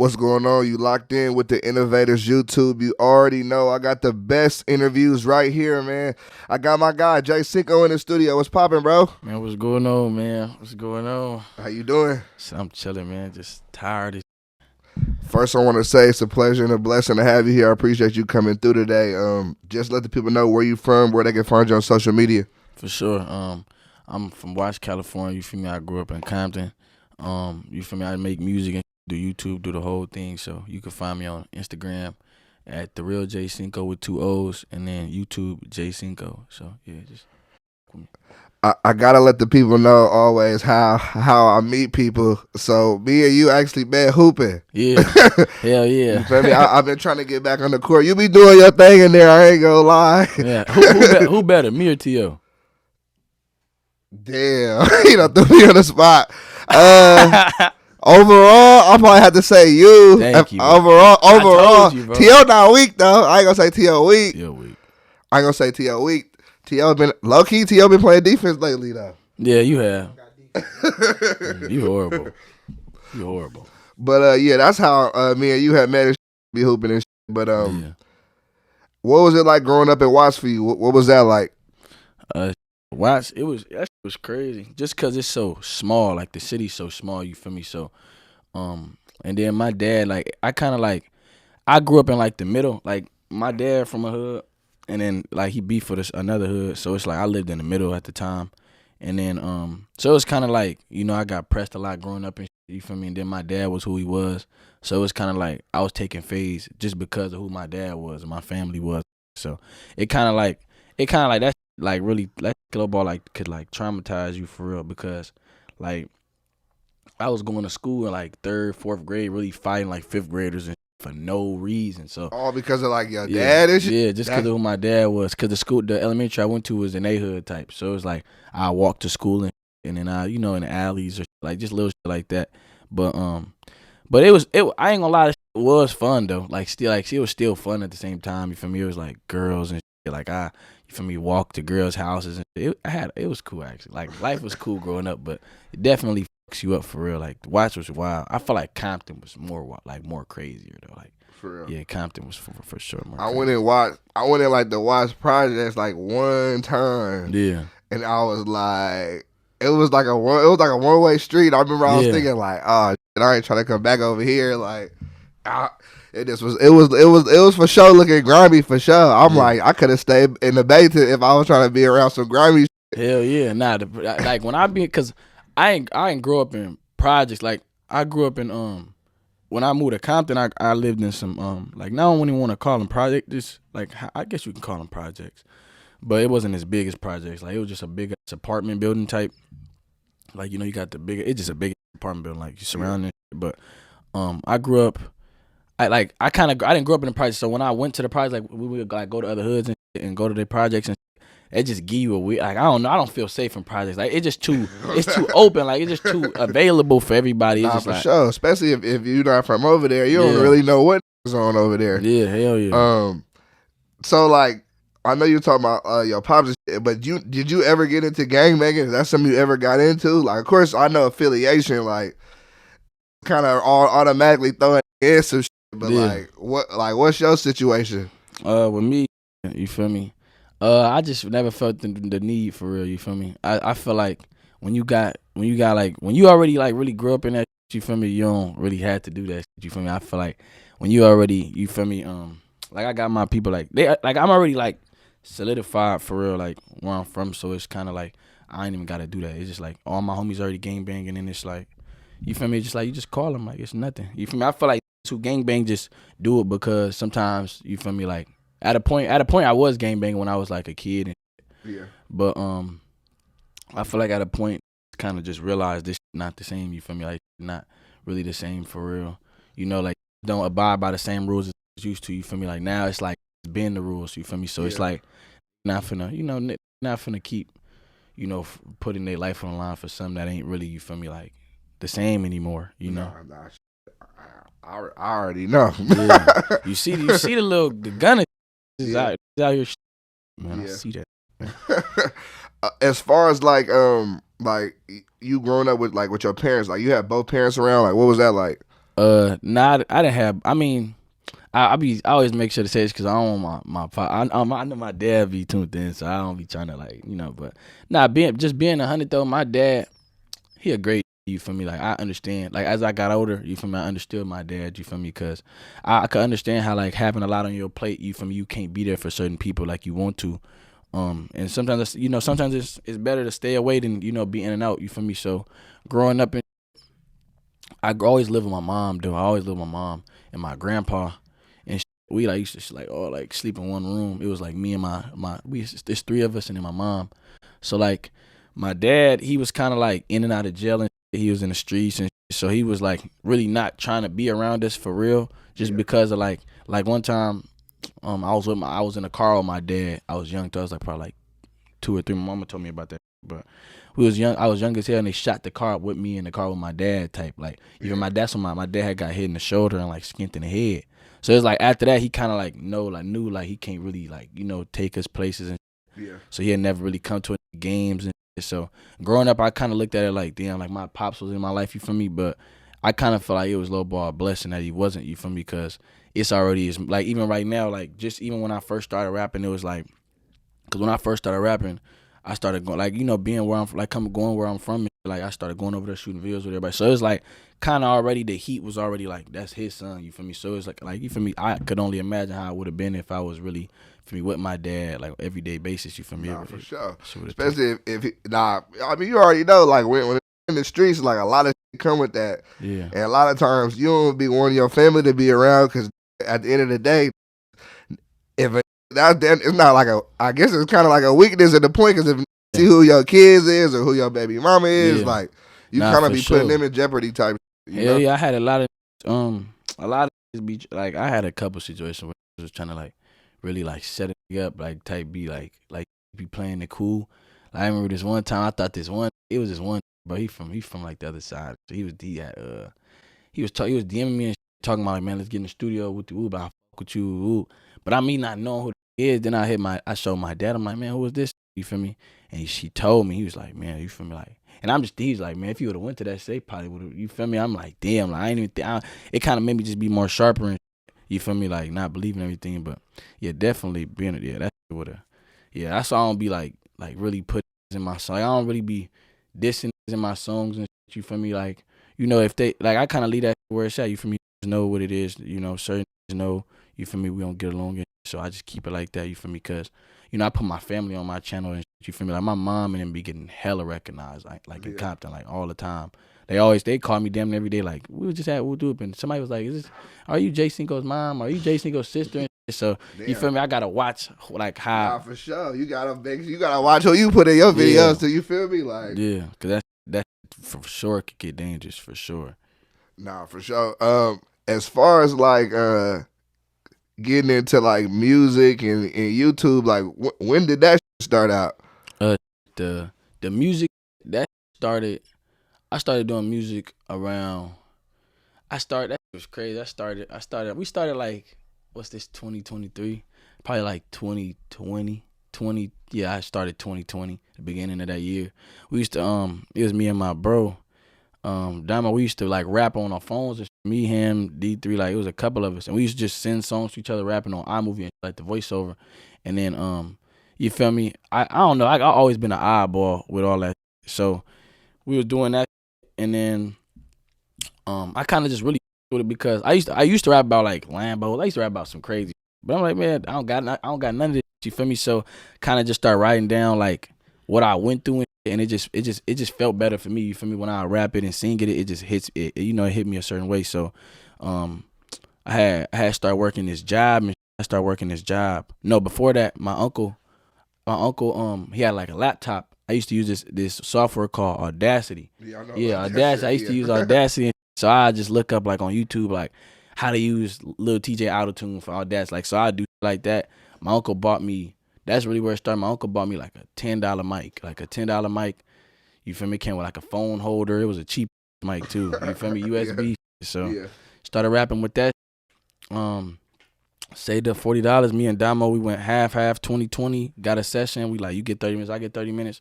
What's going on? You locked in with the Innovators YouTube. You already know I got the best interviews right here, man. I got my guy Jay Cinco in the studio. What's poppin', bro? Man, what's going on, man? What's going on? How you doing? So I'm chilling, man. Just tired. First, I want to say it's a pleasure and a blessing to have you here. I appreciate you coming through today. Just let the people know where you from, where they can find you on social media. For sure. I'm from Watch, California. You feel me? I grew up in Compton. You feel me? I make music and do YouTube, do the whole thing. So you can find me on Instagram at the real Jay Cinco with 2 O's, and then YouTube Jay Cinco. So yeah, just. I gotta let the people know always how I meet people. So me and you actually met hooping. Yeah, hell yeah. You feel me? I've been trying to get back on the court. You be doing your thing in there. I ain't gonna lie. Yeah. Who better, me or T.O.? Damn, you know, threw me on the spot. Overall, I probably have to say you. Thank you. Overall, you, T.O. not weak though. I ain't gonna say T.O. weak. You're weak. I ain't gonna say T.O. weak. T.O. been low key. T.O. been playing defense lately though. Yeah, you have. You horrible. You horrible. But yeah, that's how me and you had met and be hooping and shit. But Yeah. what was it like growing up in Watts for you? What was that like? Watch, that was crazy. Just cause it's so small, like the city's so small, you feel me? So, and then my dad, like I grew up in like the middle. Like my dad from a hood, and then like he beat for this another hood. So it's like I lived in the middle at the time, and then so it was kind of like, you know, I got pressed a lot growing up and shit, you feel me? And then my dad was who he was, so it was kind of like I was taking phase just because of who my dad was and my family was. So it kind of like that. Like really, that club ball like could like traumatize you for real, because like I was going to school in like 3rd, 4th grade, really fighting like 5th graders and for no reason. So all because of like your dad and shit? Yeah, just because of who my dad was. Because the elementary I went to was an A-hood type, so it was like I walked to school and then I, you know, in the alleys or like just little shit like that. But it I ain't gonna lie, it was fun though. Like still, like it was still fun at the same time. You feel me? It was like girls and shit. Like you feel me, walk to girls' houses and it was cool actually. Like life was cool growing up, but it definitely fucks you up for real. Like the Watch was wild. I feel like Compton was more crazier though. Like For real. yeah, Compton was for sure more. I went in like the Watts projects like one time. Yeah. And I was like, it was like a one-way street. I remember I was thinking like, oh shit, I ain't trying to come back over here. Like it was for sure looking grimy for sure. I'm like, I could have stayed in the Bay if I was trying to be around some grimy shit. Hell yeah. Nah, like when cause I ain't grow up in projects. Like I grew up in when I moved to Compton, I lived in some like, now I don't even want to call them projects. Just like, I guess you can call them projects, but it wasn't as big as projects. Like it was just a big apartment building type. Like, you know, you got it's just a big apartment building, like you surrounding it. But I grew up. I didn't grow up in the projects, so when I went to the projects, like we would like go to other hoods and go to their projects, and it just give you a weird, like I don't know, I don't feel safe in projects. Like it's too open, like it's just too available for everybody. It's just for like, sure, especially if you're not from over there, you don't really know what's on over there. Yeah, hell yeah. So like, I know you're talking about your pops and shit, but did you ever get into gangbanging? Is that something you ever got into? Like, of course, I know affiliation, like kind of automatically throwing in some shit. But what's your situation? With me, you feel me? I just never felt the need for real. You feel me? I feel like when you already like really grew up in that, you feel me? You don't really have to do that. You feel me? I feel like when you already, you feel me? Like I got my people like I'm already like solidified for real, like where I'm from. So it's kind of like I ain't even gotta do that. It's just like all my homies already gang banging, and it's like, you feel me? It's just like you just call them, like it's nothing. You feel me? I feel like who gangbang just do it because sometimes, you feel me, like at a point I was gangbanging when I was like a kid and yeah. But I feel like at a point kind of just realized this not the same, you feel me, like not really the same for real, you know, like don't abide by the same rules as used to, you feel me, like now it's like bend the rules, you feel me, so it's like not finna keep, you know, putting their life on the line for something that ain't really, you feel me, like the same anymore, you know. Nah, I already know. Yeah. You see the gun is out here. Man, yeah. I see that. As far as like you growing up with your parents, like you had both parents around, like what was that like? Nah, I didn't have. I mean, I always make sure to say this because I don't want I know my dad be tuned in, so I don't be trying to like But nah, being 100 though, my dad, he a great. You feel me? Like I understand. Like as I got older, you feel me? I understood my dad. You feel me? Because I could understand how like having a lot on your plate. You feel me? You can't be there for certain people like you want to. And sometimes sometimes it's better to stay away than be in and out. You feel me? So growing up, I always live with my mom. Though I always live with my mom and my grandpa, and we like used to like all like sleep in one room. It was like me and there's three of us and then my mom. So like my dad, he was kind of like in and out of jail and he was in the streets and so he was like really not trying to be around us for real, just because of like one time, I was in a car with my dad. I was young, so I was like probably like 2 or 3. My mama told me about that, but we was young. I was young as hell, and they shot the car up with me in the car with my dad. Type like even my dad, my dad had got hit in the shoulder and like skinned in the head. So it's like after that, he kind of like knew like he can't really like take us places and so he had never really come to any games and so growing up, I kind of looked at it like damn, like my pops was in my life. You feel me? But I kind of feel like it was low ball a blessing that he wasn't. You feel me? Because it's already is like even right now, like just even when I first started rapping, it was like. Cause when I first started rapping, I started going like being where I'm like going where I'm from. Like I started going over there shooting videos with everybody. So it was like kind of already the heat was already like that's his son. You feel me? So it's like you feel me? I could only imagine how it would have been if I was really for me with my dad like everyday basis. You feel me? Nah, for sure. Especially if I mean you already know like when in the streets like a lot of shit come with that. Yeah. And a lot of times you don't be wanting your family to be around because at the end of the day, if it's not like I guess it's kind of like a weakness at the point because if you see who your kids is or who your baby mama is, like you kind of be putting them in jeopardy type. Yeah, I had a lot of be like I had a couple situations where I was trying to like really like set it up like type be like be playing it cool. Like, I remember this one time I thought it was this one, but he from like the other side. So he was DMing me and talking about like man let's get in the studio with the but I fuck with you. But I mean not knowing who is, then I showed my dad. I'm like, man, who is this? You feel me? And she told me, he was like, man, you feel me? Like, and he's like, man, if you would have went to that state, probably would have. You feel me? I'm like, damn, like I ain't even think. It kind of made me just be more sharper and you feel me? Like not believing everything, but yeah, definitely being that would have. Yeah, that's why I don't be like really putting in my song. I don't really be dissing in my songs and shit, you feel me? Like if they like, I kind of leave that where it's at. You feel me? Know what it is. Certain know. You feel me? We don't get along. So I just keep it like that, you feel me? Because, I put my family on my channel and you feel me? Like my mom and them be getting hella recognized, like in Compton, like all the time. They call me damn every day, like, we'll do it. And somebody was like, are you Jay Cinco's mom? Are you Jay Cinco's sister? So you feel me? I gotta watch like how. Nah, for sure. You gotta watch who you put in your videos. So you feel me? Like because that for sure could get dangerous for sure. Nah, for sure. As far as like getting into like music and YouTube, like when did that start out? The music that started. I started doing music around. That was crazy. We started like, what's this, 2023? Probably like 2020. Yeah, I started 2020, the beginning of that year. We used to, it was me and my bro, Damo, we used to like rap on our phones. Me, him, D3, like it was a couple of us. And we used to just send songs to each other rapping on iMovie and like the voiceover. And then, you feel me? I don't know. I always been an oddball with all that. So we was doing that. And then I kind of just really with it because I used to rap about like Lambos. I used to rap about some crazy. But I'm like, man, I don't got none of this. You feel me? So kind of just start writing down like what I went through, and it just felt better for me. You feel me? When I rap it and sing it, it just hits it. It hit me a certain way. So I had started working this job, and I started working this job. No, before that, my uncle, he had like a laptop. I used to use this software called Audacity. Yeah, I know. Yeah, Audacity. I used to use Audacity. So I just look up like on YouTube like how to use Lil TJ Autotune for Audacity. Like so I do like that. My uncle bought me. That's really where it started. My uncle bought me like a $10 mic, like a $10 mic. You feel me? It came with like a phone holder. It was a cheap mic too. You feel me? USB. Yeah. So started rapping with that. Saved up $40. Me and Damo, we went half 2020. Got a session. We like, you get 30 minutes, I get 30 minutes.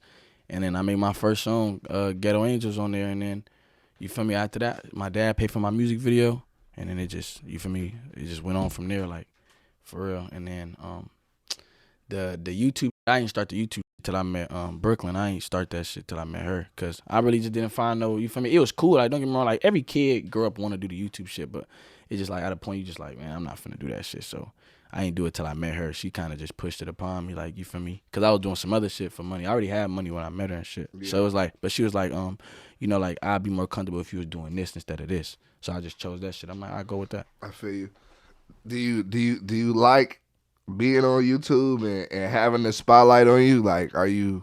And then I made my first song, Ghetto Angels, on there. And then, you feel me? After that, my dad paid for my music video. And then it just, you feel me? It just went on from there, like, for real. And then the YouTube, I didn't start the YouTube till I met Brooklyn. I ain't start that shit till I met her, cause I really just didn't find no, you feel me? It was cool. Like, don't get me wrong. Like, every kid grow up want to do the YouTube shit, but it's just like at a point you just like, man, I'm not finna do that shit. So I ain't do it till I met her. She kind of just pushed it upon me, like, you feel me? Cause I was doing some other shit for money. I already had money when I met her and shit. Yeah. So it was like, but she was like, you know, like, I'd be more comfortable if you was doing this instead of this. So I just chose that shit. I'm like, I go with that. I feel you. Do you like being on YouTube and having the spotlight on you? Like, are you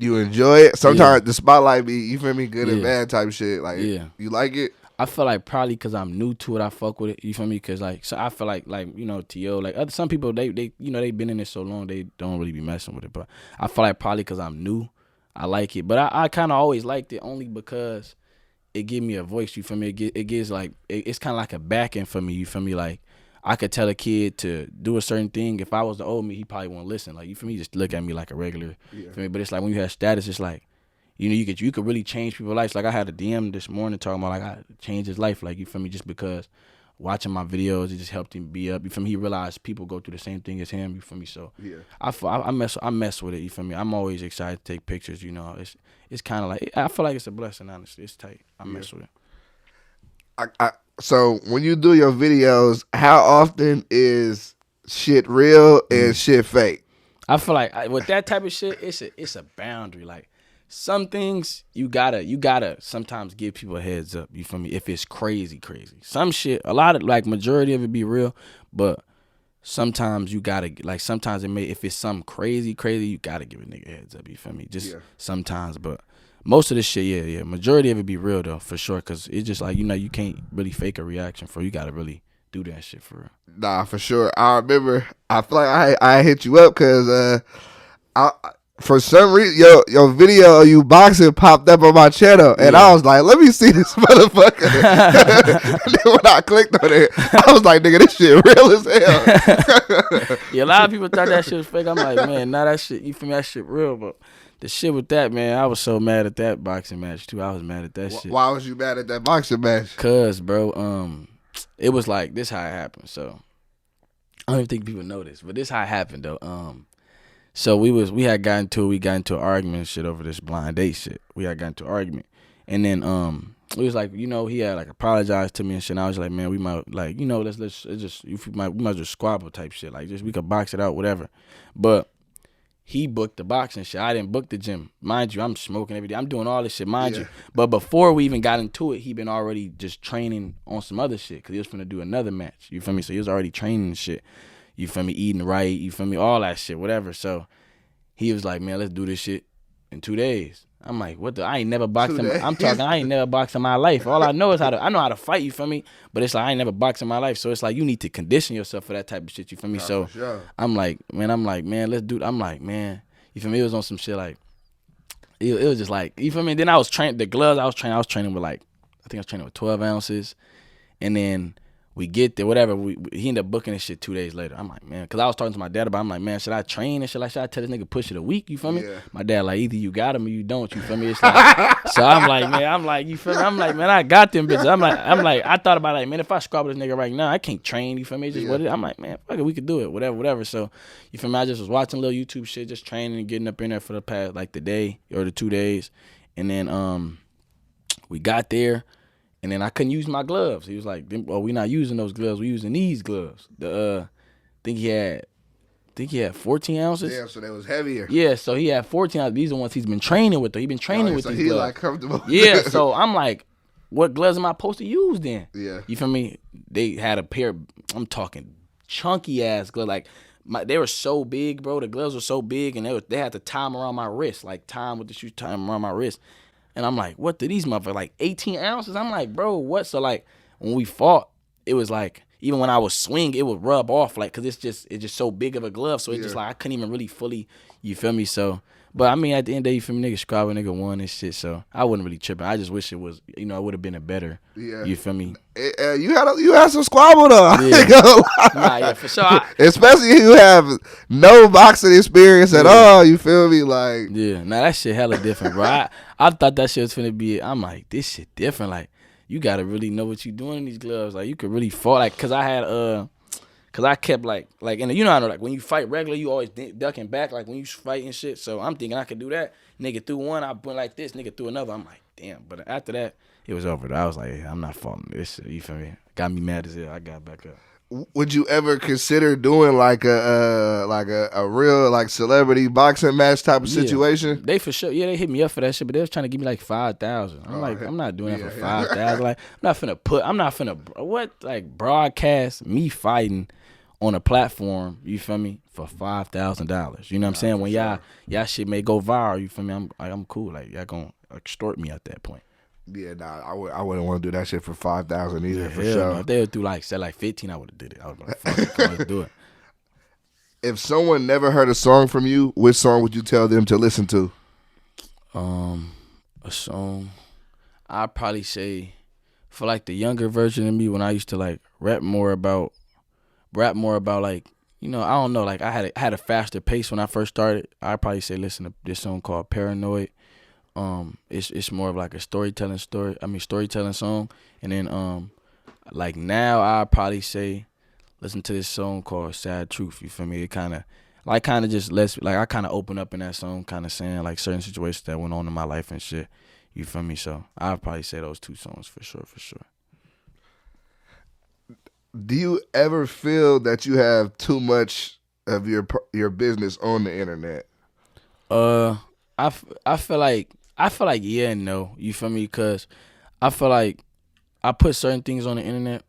enjoy it? Sometimes the spotlight be, you feel me, good and bad type shit. Like, you like it? I feel like probably because I'm new to it, I fuck with it. You feel me? Because, like, so I feel like you know, T.O., like, some people, they you know, they been in it so long, they don't really be messing with it. But I feel like probably because I'm new, I like it. But I kind of always liked it only because it give me a voice, you feel me? It gives, like, it's kind of like a backing for me, you feel me? Like, I could tell a kid to do a certain thing. If I was the old me, he probably won't listen. Like, you feel me? He just look at me like a regular, you feel me? But it's like when you have status, it's like, you know, you could really change people's lives. Like, I had a DM this morning talking about, like, I changed his life, like, you feel me? Just because watching my videos, it just helped him be up. You feel me? He realized people go through the same thing as him. You feel me? So I mess with it. You feel me? I'm always excited to take pictures. You know, it's kind of like, I feel like it's a blessing. Honestly, it's tight. I mess with it. So when you do your videos, how often is shit real and shit fake? I feel like with that type of shit, it's a boundary. Like, some things you gotta sometimes give people a heads up. You feel me? If it's crazy. Some shit, a lot of, like, majority of it be real, but sometimes you gotta, like, sometimes if it's something crazy, you gotta give a nigga a heads up. You feel me? Just sometimes, but most of this shit, majority of it be real though, for sure. Cause it's just like, you know, you can't really fake a reaction for. You gotta really do that shit for real. Nah, for sure. I remember. I feel like I hit you up because for some reason, your video of you boxing popped up on my channel, and I was like, let me see this motherfucker. And then when I clicked on it, I was like, nigga, this shit real as hell. A lot of people thought that shit was fake. I'm like, man, nah, that shit, you feel me? That shit real, but the shit with that, man, I was so mad at that boxing match too. I was mad at that shit. Why was you mad at that boxing match? Cause, bro, it was like, this how it happened. So I don't even think people know this, but this how it happened though. So we had gotten into an argument and shit over this blind date shit. We had gotten into an argument, and then we was like, you know, he had like apologized to me and shit. And I was like, man, we might, like, you know, let's just, we might just squabble type shit, like, just we could box it out, whatever. But he booked the boxing shit. I didn't book the gym, mind you. I'm smoking every day. I'm doing all this shit, mind you. But before we even got into it, he been already just training on some other shit because he was finna do another match. You feel me? So he was already training and shit. You feel me? Eating right. You feel me? All that shit, whatever. So he was like, man, let's do this shit in 2 days. I'm like, what the? I ain't never boxed him. I'm talking, I ain't never boxed in my life. All I know is I know how to fight, you feel me? But it's like, I ain't never boxed in my life. So it's like, you need to condition yourself for that type of shit, you feel me? So sure. I'm like, man, let's do it. I'm like, man, you feel me? It was on some shit like, it was just like, you feel me? Then I was training, the gloves I was training with, like, I think I was training with 12 ounces. And then we get there, whatever. He ended up booking this shit 2 days later. I'm like, man, because I was talking to my dad about it. I'm like, man, should I train and shit? Like, should I tell this nigga push it a week? You feel me? Yeah. My dad like, either you got him or you don't. You feel me? It's like, so I'm like, man, you feel me? I'm like, man, I got them bitches. I'm like, I thought about it, like, man, if I scrabble this nigga right now, I can't train. You feel me? It's just what it is. I'm like, man, fuck it, we could do it, whatever. So you feel me? I just was watching little YouTube shit, just training and getting up in there for the past, like, the day or the 2 days, and then we got there. And then I couldn't use my gloves. He was like, well, we're not using those gloves. We're using these gloves. I think he had 14 ounces. Yeah, so they was heavier. Yeah, so he had 14 ounces. These are the ones he's been training with. He's been training with these gloves. So he like comfortable. Yeah, so I'm like, what gloves am I supposed to use then? Yeah. You feel me? They had a pair, I'm talking chunky ass gloves. Like, they were so big, bro. The gloves were so big, and they had to tie them around my wrist. Like, tie them with the shoes, tie them around my wrist. And I'm like, what do these motherfuckers, like 18 ounces? I'm like, bro, what? So, like, when we fought, it was like, even when I would swing, it would rub off, like, because it's just so big of a glove. So it's just like, I couldn't even really fully, you feel me? So, but I mean, at the end of the day, you feel me? Nigga scrabble, nigga won and shit. So I wasn't really tripping. I just wish it was, you know, it would have been a better, you feel me? You had some squabble though. Yeah, for sure. Especially if you have no boxing experience at all, you feel me? Like, yeah, nah, that shit hella different, bro. I thought that shit was finna be, I'm like, this shit different. Like, you gotta really know what you doing in these gloves. Like you could really fall. Like cause I kept like and you know how like when you fight regular, you always ducking back like when you fight and shit. So I'm thinking I could do that. Nigga threw one, I went like this. Nigga threw another. I'm like, damn. But after that, it was over. I was like, hey, I'm not falling this shit. You feel me? Got me mad as hell. I got back up. Would you ever consider doing like a real like celebrity boxing match type of situation? They for sure. Yeah, they hit me up for that shit, but they was trying to give me like 5,000. I'm like, I'm not doing that for 5,000. Like, I'm not finna like broadcast me fighting on a platform. You feel me? For $5,000. You know what I'm saying? When y'all shit may go viral. You feel me? I'm cool. Like y'all gonna extort me at that point. Yeah, I wouldn't want to do that shit for 5,000 either, for sure. No. If they would do like 15, I would have did it. I would like, fuck it, let's do it. If someone never heard a song from you, which song would you tell them to listen to? A song, I'd probably say for like the younger version of me when I used to like rap more about like, you know, I don't know, like I had a faster pace when I first started. I'd probably say listen to this song called Paranoid. It's more of like a storytelling song, and then like now I probably say listen to this song called Sad Truth. You feel me? It kind of just lets like I kind of open up in that song, kind of saying like certain situations that went on in my life and shit. You feel me? So I'd probably say those two songs for sure. Do you ever feel that you have too much of your business on the internet? I feel like yeah and no. You feel me? Cause I feel like I put certain things on the internet.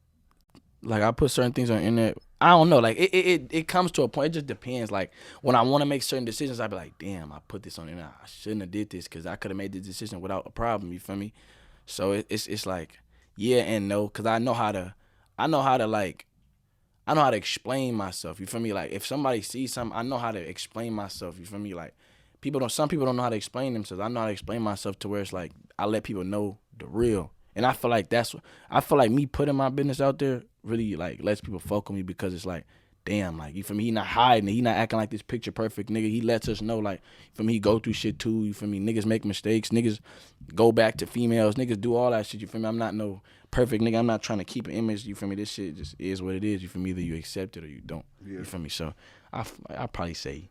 I don't know. Like it comes to a point. It just depends. Like when I want to make certain decisions, I be like, damn, I put this on the internet. I shouldn't have did this because I could have made this decision without a problem. You feel me? So it's like yeah and no. Cause I know how to explain myself. You feel me? Like if somebody sees something, I know how to explain myself. You feel me? Like some people don't know how to explain themselves. I know how to explain myself to where it's like I let people know the real. And I feel like me putting my business out there really like lets people fuck with me because it's like, damn, like you feel me? He not hiding it. He not acting like this picture perfect nigga. He lets us know like, you feel me? He go through shit too. You feel me? Niggas make mistakes. Niggas go back to females. Niggas do all that shit. You feel me? I'm not no perfect nigga. I'm not trying to keep an image. You feel me? This shit just is what it is. You feel me? Either you accept it or you don't. Yeah. You feel me? So I probably say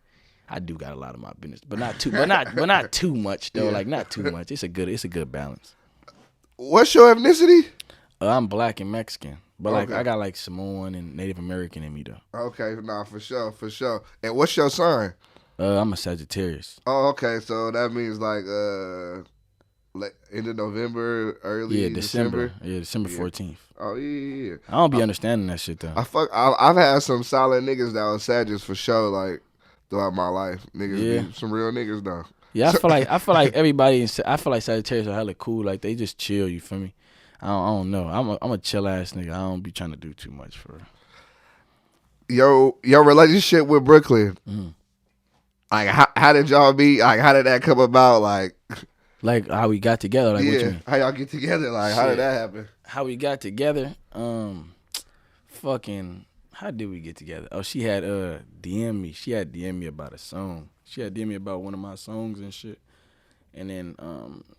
I do got a lot of my business, but not too much though. Yeah. Like not too much. It's a good balance. What's your ethnicity? I'm black and Mexican, but like I got like Samoan and Native American in me though. Okay, nah, for sure. And what's your sign? I'm a Sagittarius. Oh, okay. So that means like end of November, early December. Yeah, December 14th. Oh yeah. I don't be understanding that shit though. I've had some solid niggas that was Sagittarius for sure. Like throughout my life, niggas be some real niggas though. Yeah, I feel like everybody. I feel like Sagittarius are hella cool. Like they just chill. You feel me? I don't know. I'm a chill ass nigga. I don't be trying to do too much for your relationship with Brooklyn. Mm. Like how did y'all meet? Like how did that come about? Like how we got together. Like yeah, what you mean? How y'all get together? Like how did that happen? How we got together? How did we get together? Oh, she had DM me. She had DM me about a song. She had DM me about one of my songs and shit. And then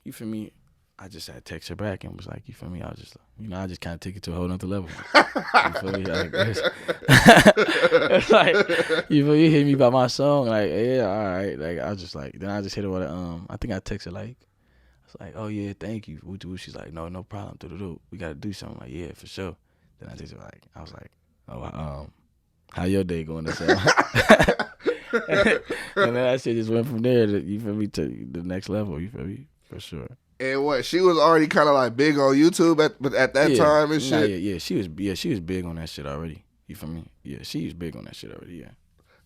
you feel me? I just had to text her back and was like, you feel me? I just kind of took it to a whole nother level. You feel me? Like, it's like, you feel me? You hit me about my song, like, yeah, all right. Like, I just like, then I just hit her with I think I texted like, I was like, oh yeah, thank you. She's like, no problem. We got to do something. Like, yeah, for sure. Then I just like, I was like, oh, how your day going to sound? And then that shit just went from there. You feel me? To the next level. You feel me? For sure. And what? She was already kind of like big on YouTube at that time and shit. Yeah. She was big on that shit already. You feel me? Yeah, she was big on that shit already. Yeah.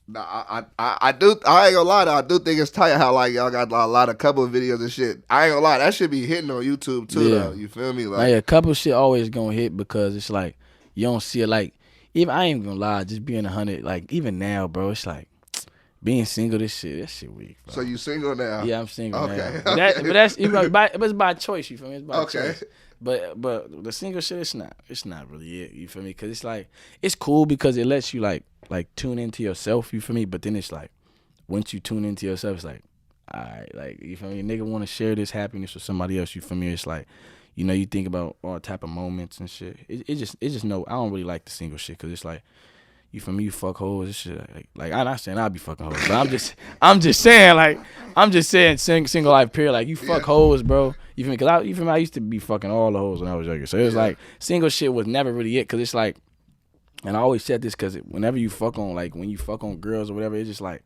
Nah, I ain't gonna lie though. I do think it's tight how like y'all got a lot of couple videos and shit. I ain't gonna lie, that should be hitting on YouTube too though. You feel me? Like a couple shit always gonna hit because it's like you don't see it. Like even I ain't gonna lie, just being 100. Like even now, bro, it's like. Being single, that shit weak. Bro. So you single now? Yeah, I'm single now. But that's it's by choice. You feel me? It's by choice. But the single shit, it's not really it. You feel me? Because it's like it's cool because it lets you like tune into yourself. You feel me? But then it's like once you tune into yourself, it's like all right, like you feel me? Nigga want to share this happiness with somebody else. You feel me? It's like you think about all type of moments and shit. It's just no. I don't really like the single shit because it's like, you feel me? You fuck hoes and shit. Like I'm not saying I'll be fucking hoes, but I'm just saying single life period. Like you fuck hoes, bro. You feel me? Cause I used to be fucking all the hoes when I was younger. So it was like single shit was never really it. Cause it's like, and I always said this because whenever you fuck on, like when you fuck on girls or whatever, it's just like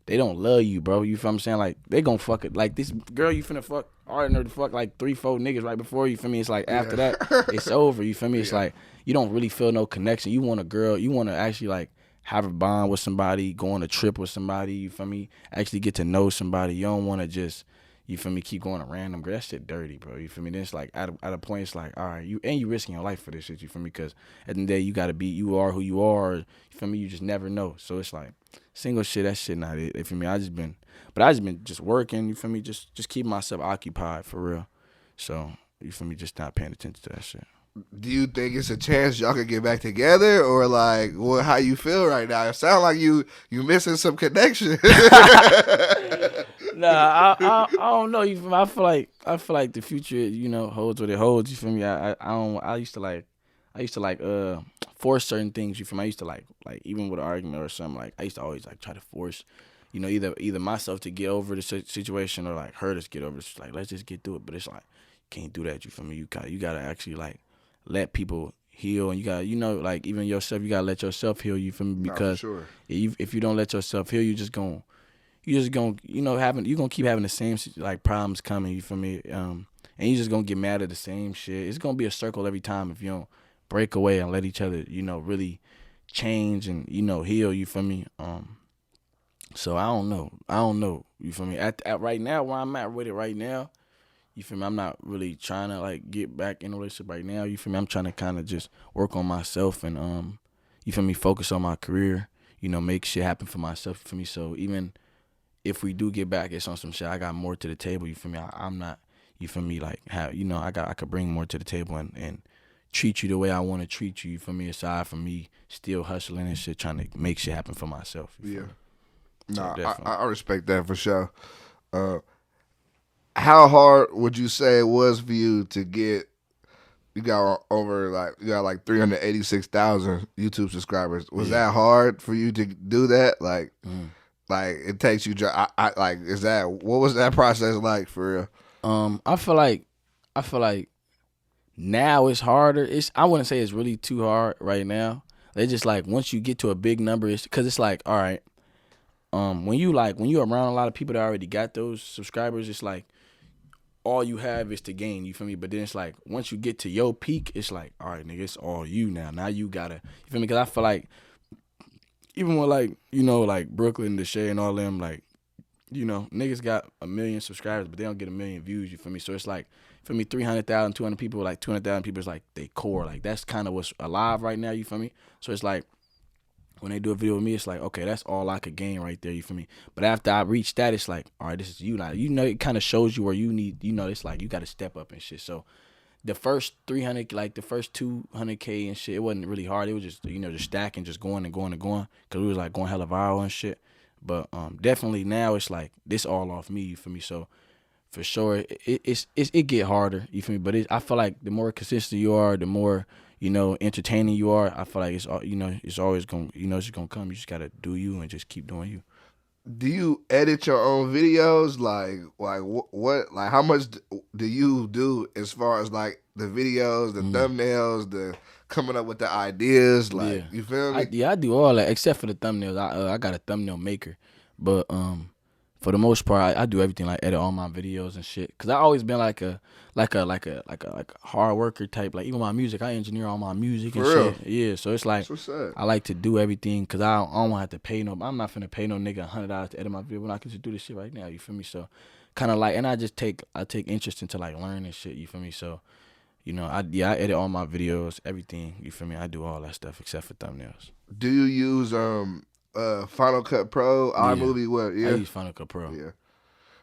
they don't love you, bro. You feel what I'm saying? Like they gonna fuck it. Like this girl you finna fuck, already know to fuck like 3-4 niggas right before you feel me. It's like after that, it's over. You feel me? It's like you don't really feel no connection. You want a girl, you want to actually like have a bond with somebody, go on a trip with somebody. You feel me? Actually get to know somebody. You don't want to just, you feel me, keep going to random girl. That shit dirty, bro. You feel me? Then it's like at a point, it's like, all right, you risking your life for this shit. You feel me? Because at the end of the day, you are who you are. You feel me? You just never know. So it's like single shit. That shit not it. You feel me? I just been just working. You feel me? Just keeping myself occupied for real. So you feel me? Just not paying attention to that shit. Do you think it's a chance y'all could get back together, or like, how you feel right now? It sounds like you missing some connection. Nah, I don't know. You feel me? I feel like the future, holds what it holds. You feel me? I used to like force certain things. You feel me? I used to like even with an argument or something, like I used to always like try to force, either myself to get over the situation or like her to get over it. It's like let's just get through it. But it's like you can't do that. You feel me? You gotta actually like let people heal, and you got like even yourself, you gotta let yourself heal. You feel me? Because if you don't let yourself heal, you just gonna you're gonna keep having the same like problems coming. You feel me? And you just gonna get mad at the same shit. It's gonna be a circle every time if you don't break away and let each other really change and heal. You feel me? So I don't know. You feel me? At right now where I'm at with it right now. You feel me? I'm not really trying to like get back in a relationship right now. You feel me? I'm trying to kind of just work on myself and you feel me? Focus on my career. Make shit happen for myself. You feel me? So even if we do get back, it's on some shit. I got more to the table. You feel me? I'm not. You feel me? Like I could bring more to the table and treat you the way I want to treat you. You feel me? Aside from me still hustling and shit, trying to make shit happen for myself. Yeah. So I respect that for sure. How hard would you say it was for you to get? You got like 386,000 YouTube subscribers. Was that hard for you to do that? Like, like it takes you. Like, what was that process like for real? I feel like now it's harder. I wouldn't say it's really too hard right now. It's just like once you get to a big number, because it's like, all right, when you're around a lot of people that already got those subscribers, it's like all you have is to gain. You feel me? But then it's like once you get to your peak, it's like, all right, nigga, it's all you now. Now you gotta, you feel me? Because I feel like even with like like Brooklyn, Deshae, and all them, like niggas got 1 million subscribers, but they don't get 1 million views. You feel me? So it's like, for me, 300,000, 200 people, like 200,000 people is like they core. Like that's kind of what's alive right now. You feel me? So it's like when they do a video with me, it's like, okay, that's all I could gain right there. You feel me? But after I reach that, it's like, all right, this is you now. It kind of shows you where you need. It's like you got to step up and shit. So the first 300, like the first 200K and shit, it wasn't really hard. It was just just stacking, just going and going and going, because we was like going hella viral and shit. But definitely now it's like this all off me. You feel me? So for sure, it get harder. You feel me? But I feel like the more consistent you are, the more entertaining you are. I feel like it's it's always gonna it's just gonna come. You just gotta do you and just keep doing you. Do you edit your own videos? Like what? Like how much do you do as far as like the videos, the thumbnails, the coming up with the ideas? Like you feel me? I do all that except for the thumbnails. I got a thumbnail maker, but for the most part, I do everything, like edit all my videos and shit. Cause I always been like a hard worker type. Like even my music, I engineer all my music and shit. Yeah, so it's like I like to do everything, cause I don't want to have to pay no. I'm not finna pay no nigga $100 to edit my video when I can just do this shit right now. You feel me? So kind of like, and I take interest into like learning shit. You feel me? So I edit all my videos, everything. You feel me? I do all that stuff except for thumbnails. Do you use Final Cut Pro, iMovie? What? Yeah, I use Final Cut Pro. Yeah.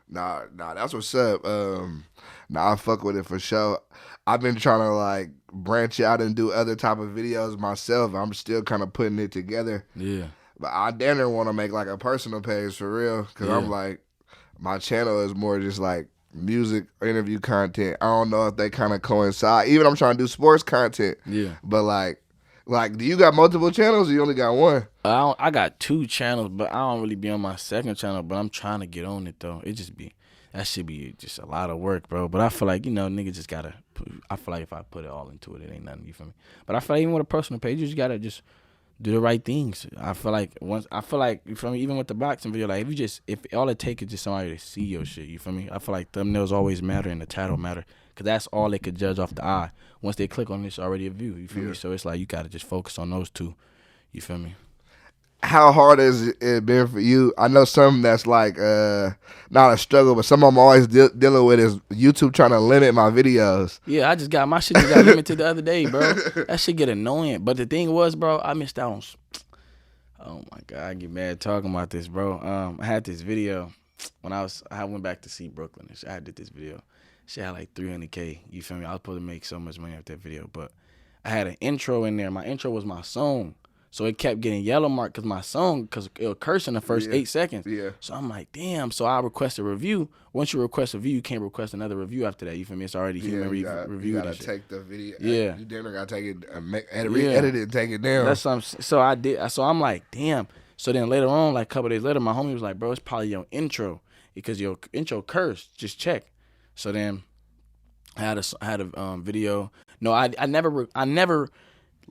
Nah, that's what's up. I fuck with it for sure. I've been trying to like branch out and do other type of videos myself. I'm still kind of putting it together. Yeah. But I damn near want to make like a personal page for real, because I'm like, my channel is more just like music or interview content. I don't know if they kind of coincide. Even I'm trying to do sports content. Yeah. But do you got multiple channels or you only got one? I got 2 channels, but I don't really be on my second channel. But I'm trying to get on it though. That should be just a lot of work, bro. But I feel like niggas just gotta. I feel like if I put it all into it, it ain't nothing. You feel me? But I feel like even with a personal page, you just gotta just do the right things. I feel like you feel me, even with the boxing video, like if all it takes is just somebody to see your shit, you feel me? I feel like thumbnails always matter and the title matter, cause that's all they could judge off the eye. Once they click on it, it's already a view, you feel me? So it's like you gotta just focus on those 2, you feel me? How hard has it been for you? I know some that's like not a struggle, but some I'm always dealing with is YouTube trying to limit my videos. Yeah, my shit just got limited the other day, bro. That shit get annoying. But the thing was, bro, I missed out on. Oh my god, I get mad talking about this, bro. I had this video when I went back to see Brooklyn. I did this video. She had like 300K. You feel me? I was supposed to make so much money off that video, but I had an intro in there. My intro was my song. So it kept getting yellow marked because it would curse in the first 8 seconds. Yeah. So I'm like, damn. So I request a review. Once you request a review, you can't request another review after that. You feel me? It's already human review. You gotta take the video. Yeah. You damn near gotta take it, edit it, and take it down. That's something. So I did. So I'm like, damn. So then later on, like a couple days later, my homie was like, bro, it's probably your intro because your intro cursed. Just check. So then I had a video. No, I never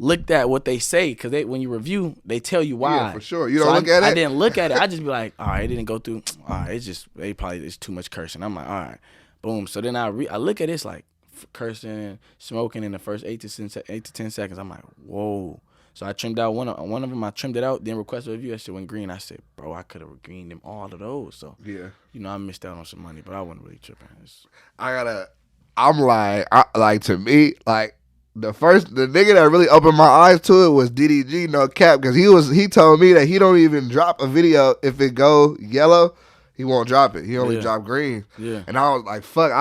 looked at what they say because when you review, they tell you why. Yeah, for sure. You don't look at it? I didn't look at it. I just be like, all right, it didn't go through. All right, it's too much cursing. I'm like, all right, boom. So then I look at this like cursing, smoking in the first 8 to 10 seconds. I'm like, whoa. So I trimmed out one of them. I trimmed it out, then requested a review. That shit went green. I said, bro, I could have greened them all of those. So yeah, I missed out on some money, but I wasn't really tripping. To me, like. The nigga that really opened my eyes to it was DDG, no cap, because he told me that he don't even drop a video if it go yellow, he won't drop it. He only drop green. Yeah. And I was like, fuck,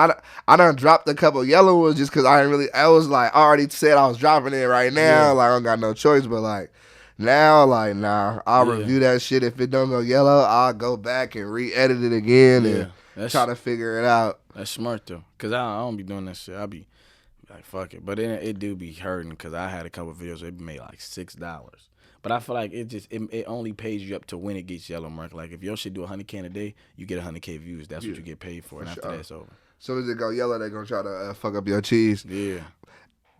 I done dropped a couple yellow ones just because I was like, I already said I was dropping it right now, like I don't got no choice, but like now, like nah, I'll review that shit. If it don't go yellow, I'll go back and re-edit it again and try to figure it out. That's smart though, because I don't be doing that shit. I be like, fuck it. But then it do be hurting because I had a couple videos that made like $6. But I feel like it only pays you up to when it gets yellow mark. Like if your shit do 100K in a day, you get 100K views. That's what you get paid for. And after that, it's over. As soon as it go yellow, they gonna try to fuck up your cheese. Yeah.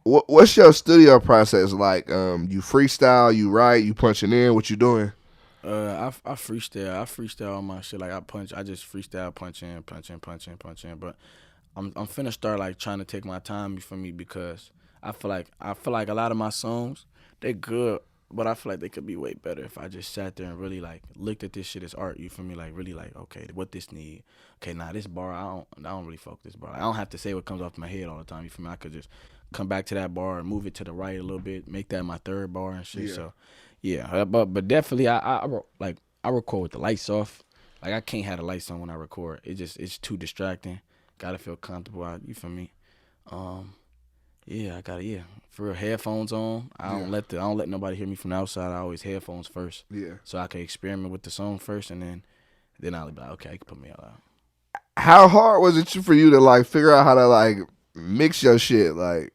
What's your studio process like? You freestyle, you write, you punching in. What you doing? I freestyle. I freestyle all my shit. Like I just freestyle, punch in. But I'm finna start like trying to take my time, you feel me? Because I feel like a lot of my songs, they're good, but I feel like they could be way better if I just sat there and really like looked at this shit as art, you feel me? Like really like, okay, what this need? Okay, this bar, I don't really fuck this bar. I don't have to say what comes off my head all the time, you feel me? I could just come back to that bar and move it to the right a little bit, make that my third bar and shit. Yeah. So yeah, but definitely I record with the lights off. Like I can't have the lights on when I record. It's too distracting. Gotta feel comfortable out, you feel me? I gotta for real, headphones on. I don't let nobody hear me from the outside. I always headphones first. Yeah. So I can experiment with the song first, and then I'll be like, okay, I can put me out. How hard was it for you to like figure out how to like mix your shit? Like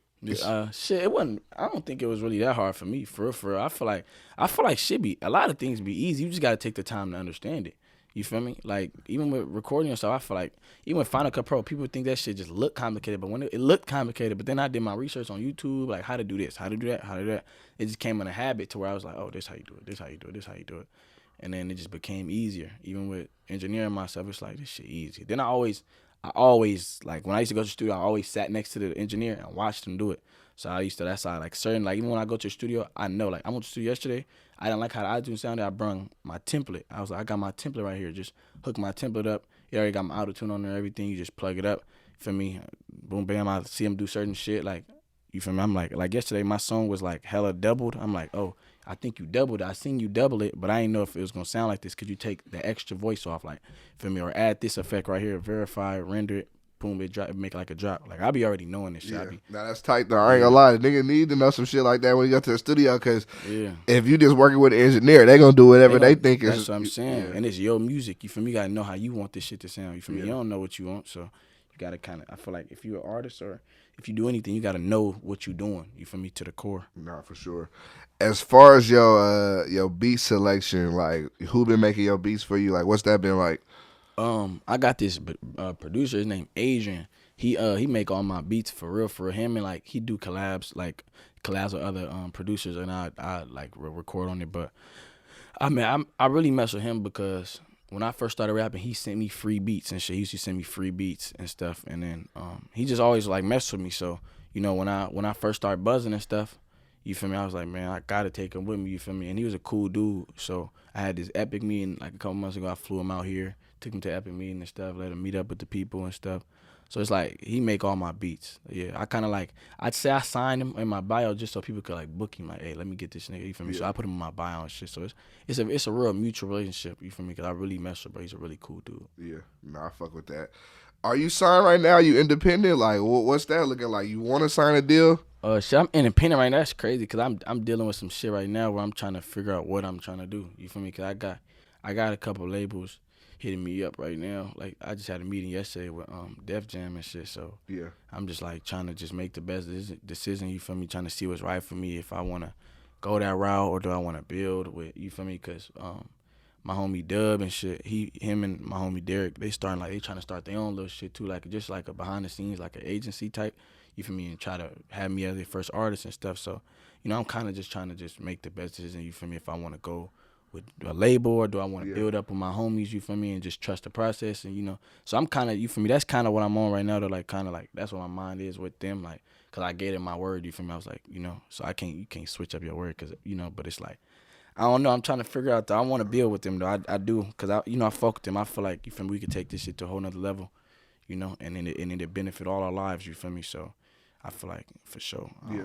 shit, it wasn't. I don't think it was really that hard for me. For real. I feel like shit be a lot of things be easy. You just gotta take the time to understand it. You feel me? Like, even with recording and stuff, I feel like, even with Final Cut Pro, people think that shit just look complicated. But when it looked complicated, but then I did my research on YouTube, like, how to do this, how to do that, how to do that. It just came in a habit to where I was like, oh, this how you do it, this how you do it, this how you do it. And then it just became easier. Even with engineering myself, it's like, this shit easy. Then I always, like, when I used to go to the studio, I always sat next to the engineer and watched him do it. So I used to, that's how, like, certain, like, even when I go to the studio, I know, like, I went to the studio yesterday, I didn't like how the iTunes sounded. I brung my template. I was like, I got my template right here. Just hook my template up. You already got my auto-tune on there, everything. You just plug it up. For me, boom, bam, I see him do certain shit. Like, you feel me? I'm like yesterday, my song was, like, hella doubled. I'm like, oh, I think you doubled it. I seen you double it, but I didn't know if it was going to sound like this. Could you take the extra voice off, like, feel me? Or add this effect right here, verify, render it. Boom, it drop, make like a drop. Like I be already knowing this shit. Yeah. Now that's tight though. I ain't gonna lie. The nigga need to know some shit like that when you go to the studio, cause if you just working with an engineer, they gonna do whatever they think is. That's what I'm saying. And it's your music. You feel me? You gotta know how you want this shit to sound. You feel me? You don't know what you want, so You gotta kind of. I feel like if you're an artist or if you do anything, you gotta know what you're doing. You feel me to the core. Nah, for sure. As far as your beat selection, like who been making your beats for you? Like, what's that been like? I got this producer. His name Adrian. He make all my beats for real. For him and like he do collabs with other producers, and I like record on it. But I mean, I really mess with him because when I first started rapping, he sent me free beats and shit. He used to send me free beats and stuff, and then he just always like messed with me. So when I first started buzzing and stuff, you feel me? I was like, man, I gotta take him with me. You feel me? And he was a cool dude. So I had this epic meeting like a couple months ago. I flew him out here, took him to epic meeting and stuff, let him meet up with the people and stuff. So it's like he make all my beats. Yeah, I kind of like I'd say I signed him in my bio just so people could like book him. Like, hey, let me get this nigga. You feel me? Yeah. So I put him in my bio and shit. So it's a real mutual relationship. You feel me? Because I really mess with, bro. He's a really cool dude. Yeah, nah, I fuck with that. Are you signed right now? You independent? Like, what's that looking like? You want to sign a deal? Shit, I'm independent right now. That's crazy because I'm dealing with some shit right now where I'm trying to figure out what I'm trying to do. You feel me? Because I got a couple labels hitting me up right now. Like I just had a meeting yesterday with Def Jam and shit. So Yeah, I'm just like trying to just make the best decision. You feel me? Trying to see what's right for me. If I want to go that route or do I want to build with, you feel me? Because my homie Dub and shit, him and my homie Derek, they trying to start their own little shit too, like just like a behind the scenes, like an agency type. You feel me? And try to have me as their first artist and stuff. So, I'm kind of just trying to just make the best decision. You feel me? If I want to go with a label or do I want to build up with my homies? You feel me? And just trust the process and So I'm kind of, you feel me? That's kind of what I'm on right now. To like kind of like that's what my mind is with them, like, cause I gave them my word. You feel me? I was like, so you can't switch up your word, cause but it's like. I don't know. I'm trying to figure out. Though. I want to build with them though. I do, cause I fuck with them. I feel like you feel me. We could take this shit to a whole nother level, and then it benefit all our lives. You feel me? So I feel like for sure. Yeah.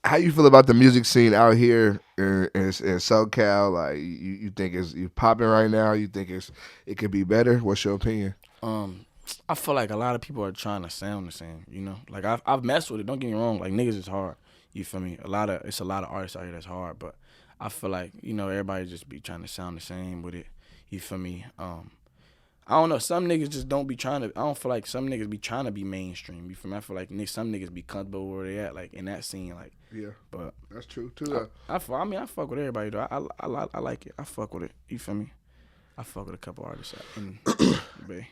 how you feel about the music scene out here in SoCal? Like, you think you popping right now? You think it could be better? What's your opinion? I feel like a lot of people are trying to sound the same. Like I've messed with it. Don't get me wrong. Like niggas is hard. You feel me? It's a lot of artists out here that's hard, but I feel like everybody just be trying to sound the same with it. You feel me? I don't know. Some niggas just don't be trying to. I don't feel like some niggas be trying to be mainstream. You feel me? I feel like some niggas be comfortable where they at, like in that scene, like. Yeah, But that's true too. I fuck with everybody though. I like it. I fuck with it. You feel me? I fuck with a couple artists in the Bay.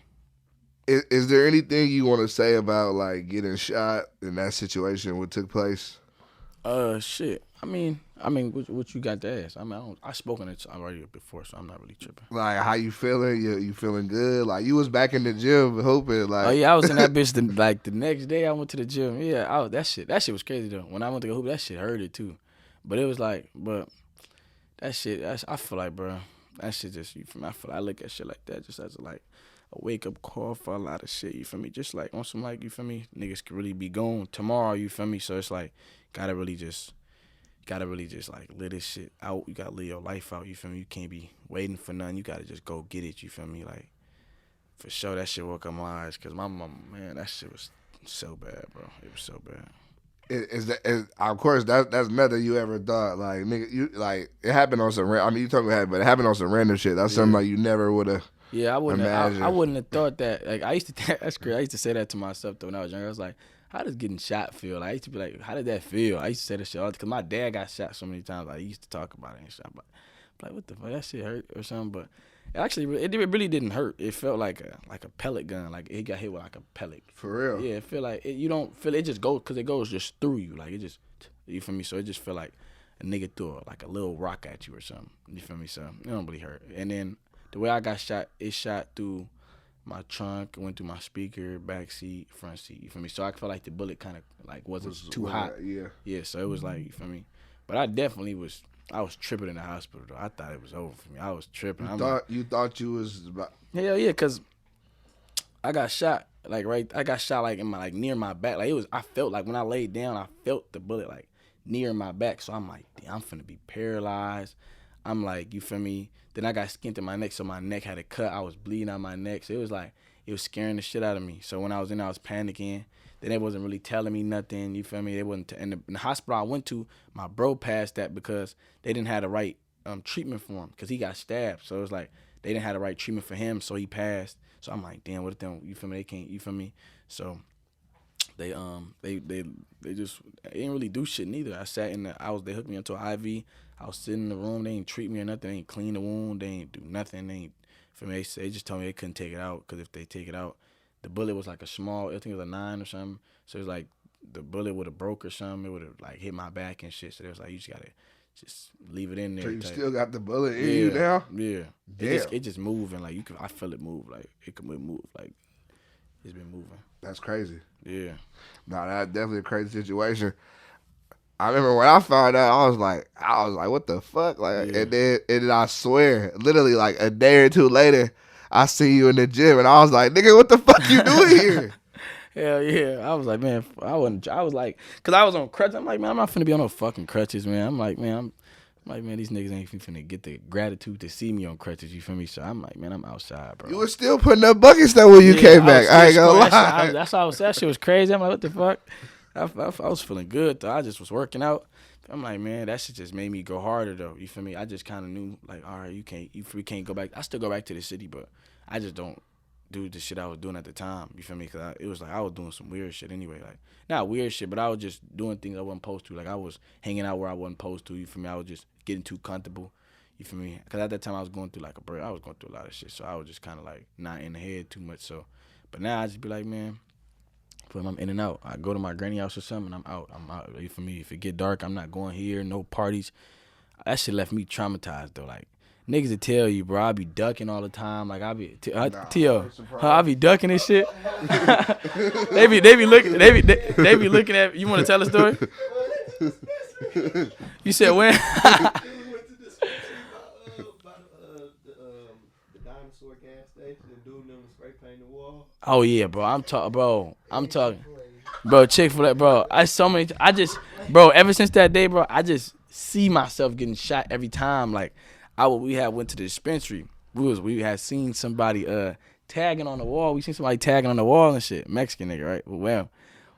Is there anything you want to say about like getting shot in that situation? What took place? Shit. I mean, what you got to ask? I mean, I spoken it already before, so I'm not really tripping. Like, how you feeling? You feeling good? Like, you was back in the gym hoping like. Oh yeah, I was in that bitch. The next day I went to the gym. Yeah, that shit was crazy though. When I went to go hoop, that shit hurted too. But it was like, but that shit, I feel like, bro, that shit just, you feel me? I look at shit like that just as like a wake up call for a lot of shit. You feel me? Just like on some like, you feel me? Niggas could really be gone tomorrow. You feel me? So it's like gotta really just like live this shit out. You gotta live your life out. You feel me? You can't be waiting for nothing. You gotta just go get it. You feel me? Like for sure, that shit woke up my eyes. Cause my mom, man, that shit was so bad, bro. It was so bad. Of course that's nothing you ever thought like nigga you like it happened on some I mean you told me but it happened on some random shit. That's something like you never would have. Yeah, I wouldn't have thought that. Like I used to that's crazy. I used to say that to myself though when I was younger. I was like, how does getting shot feel? Like, I used to be like, how did that feel? I used to say that shit all the time because my dad got shot so many times. Like, he used to talk about it and shit. I'm like, what the fuck? That shit hurt or something. But actually, it really didn't hurt. It felt like a pellet gun. Like he got hit with like a pellet. For real? Yeah, it feel like you don't feel it just goes because it goes just through you. Like it just, you feel me? So it just feel like a nigga threw like a little rock at you or something. You feel me? So it don't really hurt. And then the way I got shot, it shot through my trunk, went through my speaker, back seat, front seat. You feel me? So I felt like the bullet kind of like wasn't too hot. Yeah. Yeah. So it was like, you feel me? But I definitely was. I was tripping in the hospital though. I thought it was over for me. I was tripping. You thought you was about. Hell yeah, cause I got shot I got shot like in my like near my back. Like it was. I felt like when I laid down, I felt the bullet like near my back. So I'm like, damn, I'm finna be paralyzed. I'm like, you feel me? Then I got skinned in my neck, so my neck had a cut. I was bleeding out my neck. So it was like, it was scaring the shit out of me. So when I was in there, I was panicking. Then they wasn't really telling me nothing. You feel me? They wasn't. In the hospital I went to, my bro passed that because they didn't have the right treatment for him because he got stabbed. So it was like they didn't have the right treatment for him, so he passed. So I'm like, damn, what if them? You feel me? They can't. You feel me? So they just they didn't really do shit neither. I sat in the they hooked me into an IV. I was sitting in the room. They ain't treat me or nothing. They ain't clean the wound. They ain't do nothing. They ain't for me. They just told me they couldn't take it out because if they take it out, the bullet was like a small. I think it was a 9 or something. So it was like the bullet would have broke or something. It would have like hit my back and shit. So they was like, you just gotta just leave it in there. So you type. still got the bullet in you now? Yeah. Damn. It just moving. Like I feel it move. Like it could move. Like it's been moving. That's crazy. Yeah. No, that's definitely a crazy situation. I remember when I found out, I was like, what the fuck? Like, Yeah. and then I swear, literally like a day or two later, I see you in the gym, and I was like, nigga, what the fuck you doing here? Hell yeah. I was like, man, I was like, cause I was on crutches. I'm like, man, I'm not finna be on no fucking crutches, man. I'm like, man, these niggas ain't finna get the gratitude to see me on crutches, you feel me? So I'm like, man, I'm outside, bro. You were still putting up buckets though when you came back. I ain't gonna lie. That's why that shit was crazy. I'm like, what the fuck? I was feeling good though. I just was working out. I'm like, man, that shit just made me go harder though. You feel me? I just kind of knew, like, all right, we can't go back. I still go back to the city, but I just don't do the shit I was doing at the time. You feel me? Because it was like I was doing some weird shit anyway. Like, not weird shit, but I was just doing things I wasn't supposed to. Like, I was hanging out where I wasn't supposed to. You feel me? I was just getting too comfortable. You feel me? Because at that time I was going through like I was going through a lot of shit. So I was just kind of like not in the head too much. So, but now I just be like, man, I'm in and out. I go to my granny house or something, and I'm out. You feel me? If it get dark, I'm not going here. No parties. That shit left me traumatized though. Like, niggas will tell you, bro, I be ducking all the time. Like, I be I be ducking and shit. they be looking at. You want to tell a story? You said when? Dinosaur gas station and dude them spray paint the wall. Oh yeah, bro. I'm talking. Bro, Chick-fil-A, bro. Bro, ever since that day, bro, I just see myself getting shot every time. Like, we went to the dispensary. We had seen somebody tagging on the wall. We seen somebody tagging on the wall and shit. Mexican nigga, right? Well,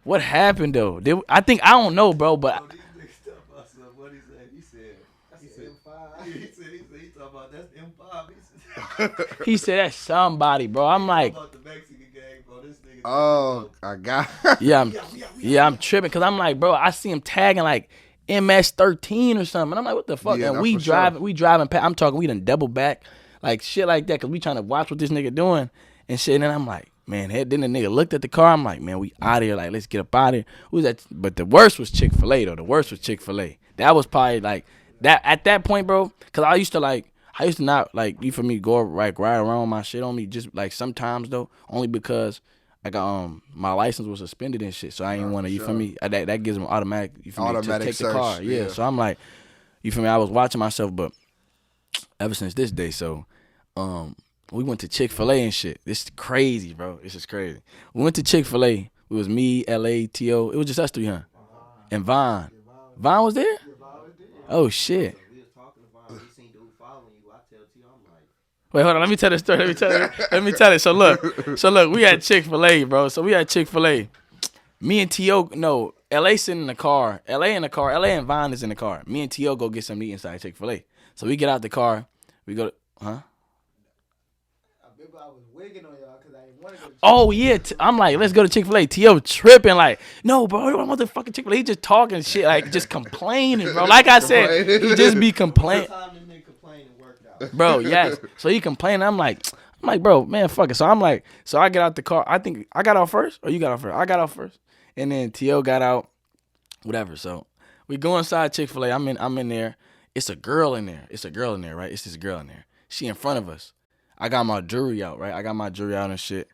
what happened though? I don't know, bro, but These niggas talking about something. What he said? He said M5. He talking about that's M5. he said that's somebody, bro. I'm like, about the Mexican gang, bro. This nigga. Oh, I got. I'm tripping because I'm like, bro, I see him tagging like MS-13 or something. And I'm like, what the fuck? Yeah, and we driving past. I'm talking, we done double back, like shit like that, because we trying to watch what this nigga doing and shit. And I'm like, man, then the nigga looked at the car. I'm like, man, we out of here. Like, let's get up out of here. Who's that? But the worst was Chick-fil-A, though. The worst was Chick-fil-A. That was probably like, that at that point, bro, because I used to not, like, you feel me, go like ride around my shit on me, just like sometimes though, only because I got my license was suspended and shit, so I ain't want to, you feel me, that gives them automatic, you feel me, to take search, the car, yeah. So I'm like, you feel me, I was watching myself, but ever since this day, so we went to Chick-fil-A and shit. This is crazy, bro. This is crazy. We went to Chick-fil-A. It was me, LA, T.O. It was just us three, huh? And Vaughn. Vaughn was there? Oh shit. We was talking about. We seen dude following you. I tell T, I'm like. Wait, hold on. Let me tell the story. Let me tell it. So look, we had Chick-fil-A, bro. So we had Chick-fil-A. Me and T.O. No, LA sitting in the car. LA and Vaughn is in the car. Me and T.O. go get something to eat inside Chick-fil-A. So we get out the car. We go to, huh? I was wigging on y'all because I didn't want to go to Chick-fil-A. Oh, yeah. I'm like, let's go to Chick-fil-A. T.O. tripping like, no, bro, I don't want the fucking Chick-fil-A. He just talking shit, like, just complaining, bro. Like I said, he just be complaining. Bro, yes. So he complaining. I'm like, bro, man, fuck it. So I'm like, so I get out the car. I think I got out first or you got out first? I got out first. And then T.O. got out, whatever. So we go inside Chick-fil-A. I'm in there. It's a girl in there, right? It's this girl in there. She in front of us. I got my jewelry out, right? And shit.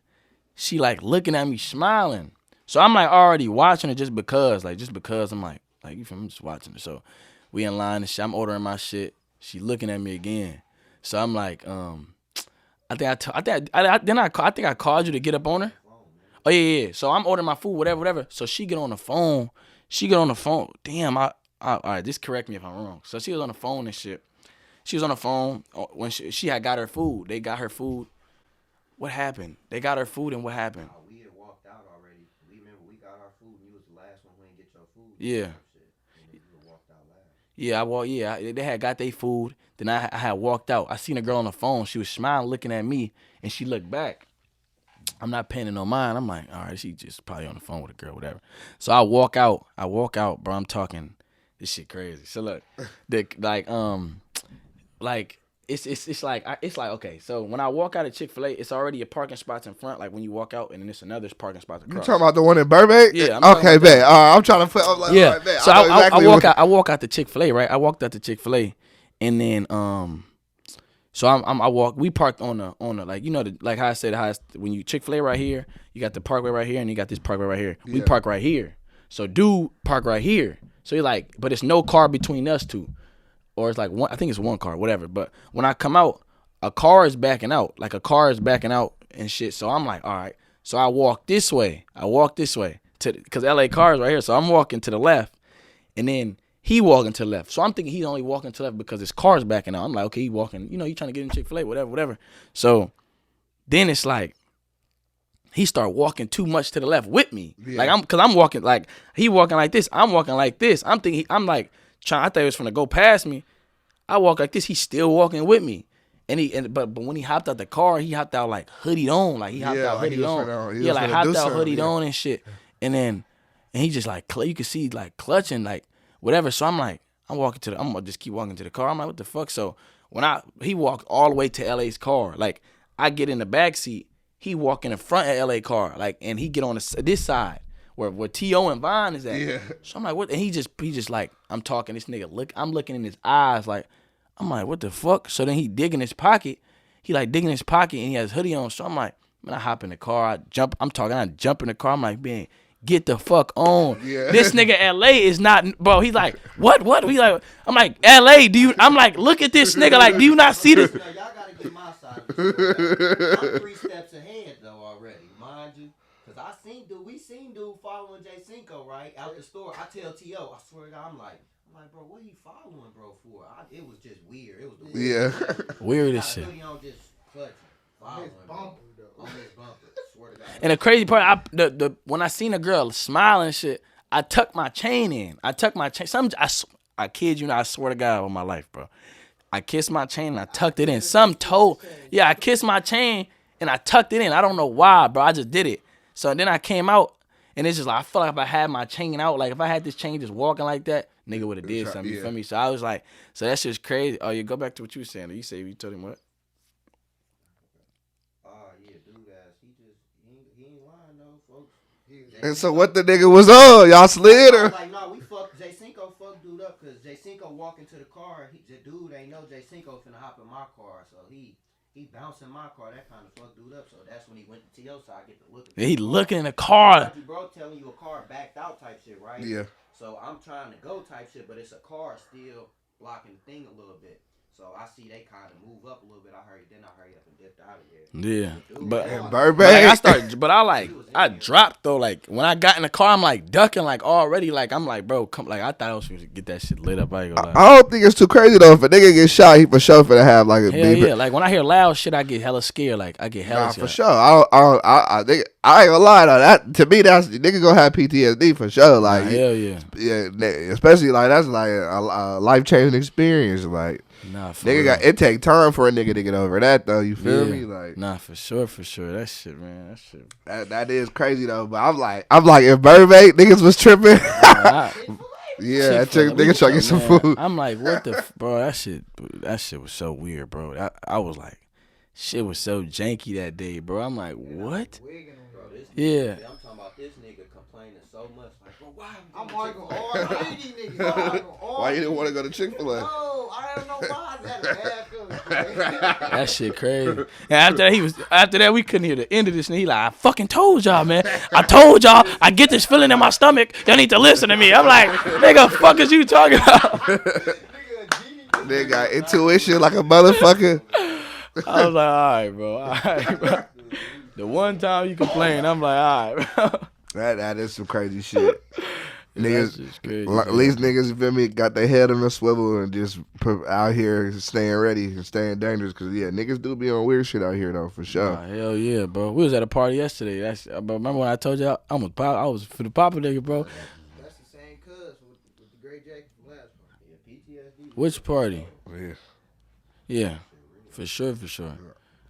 She like looking at me smiling. So I'm like already watching her just because I'm like you feel me? I'm just watching her. So we in line and shit. I'm ordering my shit. She looking at me again. So I'm like, I think I called you to get up on her. Oh yeah. So I'm ordering my food, whatever. So she get on the phone. Damn, all right, just correct me if I'm wrong. So she was on the phone and shit. She was on the phone when she had got her food. They got her food. What happened? They got her food and what happened? We had walked out already. We remember we got our food and you was the last one who didn't get your food. Yeah. And you walked out last. Yeah, I walked. Yeah, they had got their food. Then I had walked out. I seen a girl on the phone. She was smiling, looking at me, and she looked back. I'm not paying it no mind. I'm like, all right, she just probably on the phone with a girl, whatever. So I walk out. Bro. I'm talking. This shit crazy. So look, like it's like okay. So when I walk out of Chick-fil-A, it's already a parking spots in front. Like when you walk out, and then it's another parking spots across. You talking about the one in Burbank? Yeah. Okay, bet. I'm trying to put. I'm like, yeah. all right, bet. So I walk out to Chick-fil-A, right? I walked out to Chick-fil-A, and then so I walk. We parked on the like like how I said when you Chick-fil-A right here, you got the parkway right here, and you got this parkway right here. We park right here. So dude park right here. So he like, but it's no car between us two. Or it's like one, I think it's one car, whatever. But when I come out, a car is backing out. Like a car is backing out and shit. So I'm like, all right. So I walk this way. Because LA cars right here. So I'm walking to the left. And then he walking to the left. So I'm thinking he's only walking to the left because his car's backing out. I'm like, okay, he walking. He trying to get in Chick-fil-A, whatever. So then it's like, he start walking too much to the left with me. Yeah. Like I'm walking, like he walking like this. I'm walking like this. I'm thinking, I'm like, I thought he was gonna go past me. I walk like this. He's still walking with me, but when he hopped out the car, he hopped out like hoodied on, like he hopped out hoodied on. Yeah, like hopped out hoodied on and shit. And he just like you can see like clutching like whatever. So I'm like, I'm gonna just keep walking to the car. I'm like, what the fuck? So when he walked all the way to LA's car, like I get in the back seat, he walk in the front of LA car, like, and he get on this side. Where T.O. and Vine is at. Yeah. So I'm like, what? And he just like, I'm talking, this nigga, I'm looking in his eyes, like, I'm like, what the fuck? So then he dig in his pocket. He like digging in his pocket and he has hoodie on. So I'm like, man, I hop in the car, I jump in the car. I'm like, man, get the fuck on. Yeah. This nigga L.A. is not, bro. He's like, what? He like, I'm like, L.A., I'm like, look at this nigga, like, do you not see this? Y'all gotta get my side of the story. I'm 3 steps ahead, though, already, mind you. Cause we seen dude following Jay Cinco right out the store. I tell T.O., I swear to God, I'm like, bro, what he following, bro, for? It was just weird. It was the weird. Weird as shit. Just clutching, following on his bumper. Swear to God. And the crazy part, when I seen a girl smiling and shit, I tucked my chain in. I kid you not, I swear to God on my life, bro. I kissed my chain and I tucked it in. I kissed my chain and I tucked it in. I don't know why, bro. I just did it. So then I came out, and it's just like, I feel like if I had my chain out, like if I had this chain just walking like that, nigga would have did something, you feel me? So I was like, so that shit's crazy. Oh, you go back to what you were saying. You told him what? Yeah, dude ass. He ain't lying though, folks. And so what the nigga was on? Y'all slid or? Like, no, we fucked, Jay Cinco fucked dude up, because Jay Cinco walked into the car, dude ain't know Jay Cinco finna hop in my car, so he bouncing my car, that kind of fucked dude up. So that's when he went to T.O. side, get to look at he looking in the car. Bro, telling you a car backed out type shit, right? Yeah. So I'm trying to go type shit, but it's a car still blocking the thing a little bit. So I see they kind of move up a little bit. I hurry up and dipped out of here. Yeah, but Burbank. I dropped though. Like when I got in the car, I'm like ducking, like already. Like I'm like, bro, come. Like I thought I was supposed to get that shit lit up. I don't think it's too crazy though. If a nigga get shot, he for sure finna have like a beep. Yeah. Like when I hear loud shit, I get hella scared. Like I get hella scared. For sure. I ain't gonna lie though. That to me, that's nigga gonna have PTSD for sure. Like hell yeah. Especially like that's like a life changing experience. Like. Nah, for nigga real. it take time for a nigga to get over that though. You feel me? Like nah, for sure. That shit, man. That is crazy though. But I'm like if Burbank niggas was tripping, yeah, nigga trying to get some food. I'm like, what the bro? That shit was so weird, bro. I was like, shit was so janky that day, bro. I'm like, what? Yeah. I'm talking about this nigga complaining so much. Like, bro, why? I'm arguing hard. Why you didn't want to go to Chick-fil-A? No, I don't know why. I had a bad feeling. That shit crazy. And after that, we couldn't hear the end of this. And he like, I fucking told y'all, man. I told y'all. I get this feeling in my stomach. Y'all need to listen to me. I'm like, nigga, fuck is you talking about? Nigga got intuition like a motherfucker. I was like, all right, bro. The one time you complain, I'm like, all right, bro. That is some crazy shit. Niggas, crazy, at least niggas, you feel me, got their head on a swivel and just out here staying ready and staying dangerous. Cause yeah, niggas do be on weird shit out here though, for sure. Hell yeah, bro. We was at a party yesterday. Remember when I told you I was for the Papa nigga, bro. That's the same cuz with the great Jake from last part. Yeah, Which party? Yeah. Yeah, for sure.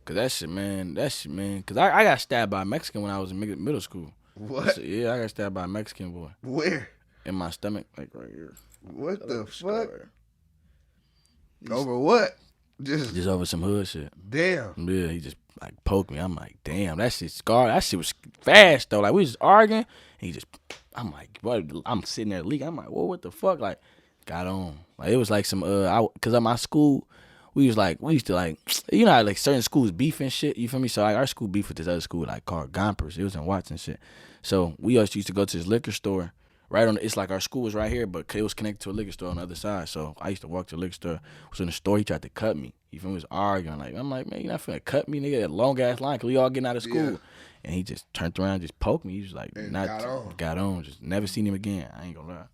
Cause that shit, man. Cause I got stabbed by a Mexican when I was in middle school. What? Yeah, I got stabbed by a Mexican boy. Where? In my stomach, like right here. What the fuck? Right. Over what? Just over some hood shit. Damn. Yeah, he just like poked me. I'm like, damn, that shit scarred. That shit was fast though. Like we was arguing, and he just, I'm like, what? I'm sitting there leaking. I'm like, whoa, what the fuck? Like, got on. Like it was like some cause at my school, we used to like, you know how like certain schools beef and shit. You feel me? So like our school beef with this other school like called Gompers. It was in Watts and shit. So we always used to go to this liquor store. Right on, it's like our school was right here, but it was connected to a liquor store on the other side. So I used to walk to the liquor store. Was in the store, he tried to cut me. He was arguing. Like I'm like, man, you not finna cut me, nigga. That long ass line, cause we all getting out of school. Yeah. And he just turned around, just poked me. He was like, and not got on. Just never seen him again. I ain't gonna lie.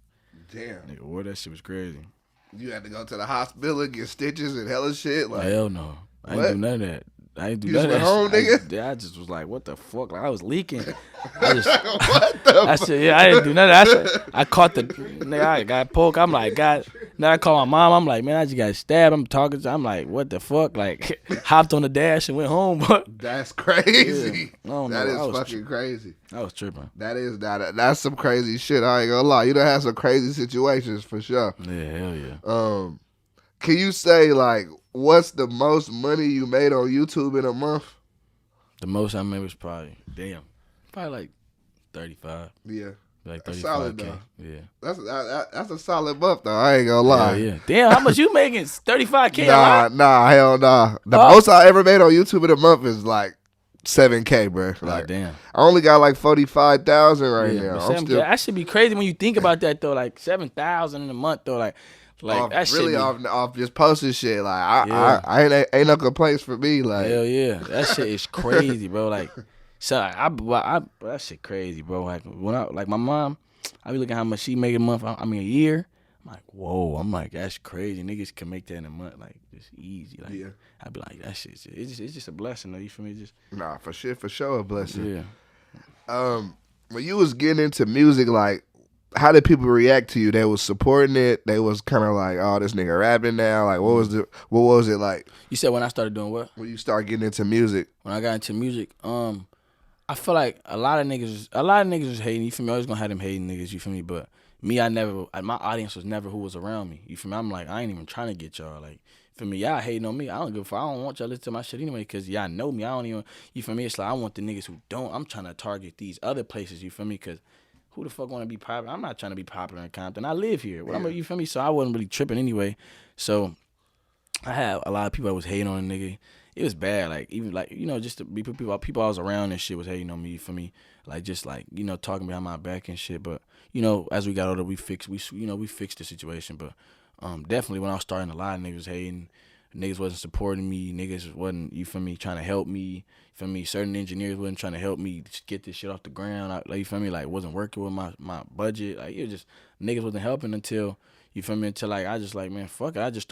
Damn, nigga, boy, that shit was crazy. You had to go to the hospital and get stitches and hella shit. Like hell no, I ain't do none of that. I ain't do you none of that. Home, nigga? I just was like, what the fuck? Like I was leaking. I just what the I said, yeah, I didn't do none of that. I caught the nigga, I got poked. I'm like, God. Then I called my mom. I'm like, man, I just got stabbed. I'm like, what the fuck? Like, hopped on the dash and went home. That's crazy. Yeah. That is fucking crazy. I was tripping. That's some crazy shit. I ain't gonna lie. You done had some crazy situations for sure. Yeah, hell yeah. Can you say like what's the most money you made on YouTube in a month? The most I made was probably like 35. Yeah. Like 35K. Solid though. Yeah. That's a solid month though. I ain't gonna lie. Yeah. Damn, how much you making? 35K. Nah, hell nah. The most I ever made on YouTube in a month is like $7K, bro. Like, damn. I only got like 45,000 right now. That should be crazy when you think about that though. Like 7,000 in a month though. Like that really shit off just posting shit. Like I ain't no complaints for me. Like hell yeah, that shit is crazy, bro. Like so I that shit crazy, bro. Like when my mom, I be looking how much she make a month. I mean a year. I'm like whoa. I'm like that's crazy. Niggas can make that in a month like just easy. Like yeah. I be like that shit. It's just a blessing though. You feel me? Just nah for sure a blessing. Yeah. When you was getting into music, like. How did people react to you? They was supporting it. They was kind of like, "Oh, this nigga rapping now." Like, what was it like? You said when I started doing what? When you start getting into music. When I got into music, I feel like a lot of niggas was hating. You feel me? I always gonna have them hating niggas. You feel me? But me, my audience was never who was around me. You feel me? I'm like, I ain't even trying to get y'all. Like, for me, y'all hating on me. I don't give a fuck. I don't want y'all to listen to my shit anyway because y'all know me. I don't even. You feel me? It's like I want the niggas who don't. I'm trying to target these other places. You feel me? Because who the fuck want to be popular? I'm not trying to be popular in Compton. I live here. You feel me? So I wasn't really tripping anyway. So I had a lot of people that was hating on a nigga. It was bad. Like even like just to be people I was around and shit was hating on me. You feel me? Like just like talking behind my back and shit. But as we got older, we fixed the situation. But definitely when I was starting, a lot of niggas was hating. Niggas wasn't supporting me. Niggas wasn't, you feel me, trying to help me. You feel me? Certain engineers wasn't trying to help me get this shit off the ground. You feel me? Like, wasn't working with my budget. Like, it was just, niggas wasn't helping until, you feel me? Until, like, I just, like, man, fuck it. I used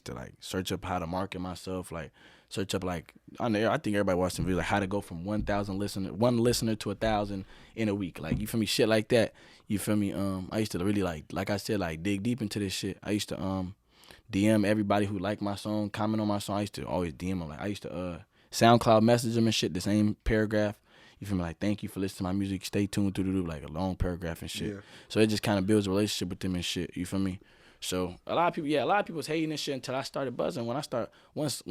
to, like, search up how to market myself. Like, search up, like, I think everybody watched some videos, like, how to go from 1,000 one listener to 1,000 in a week. Like, you feel me? Shit like that. You feel me? I used to really, like I said, like, dig deep into this shit. I used to, DM everybody who liked my song, comment on my song. I used to always DM them. Like I used to SoundCloud message them and shit, the same paragraph. You feel me? Like, thank you for listening to my music. Stay tuned to like a long paragraph and shit. Yeah. So it just kind of builds a relationship with them and shit. You feel me? So a lot of people was hating and shit until I started buzzing. When I started, once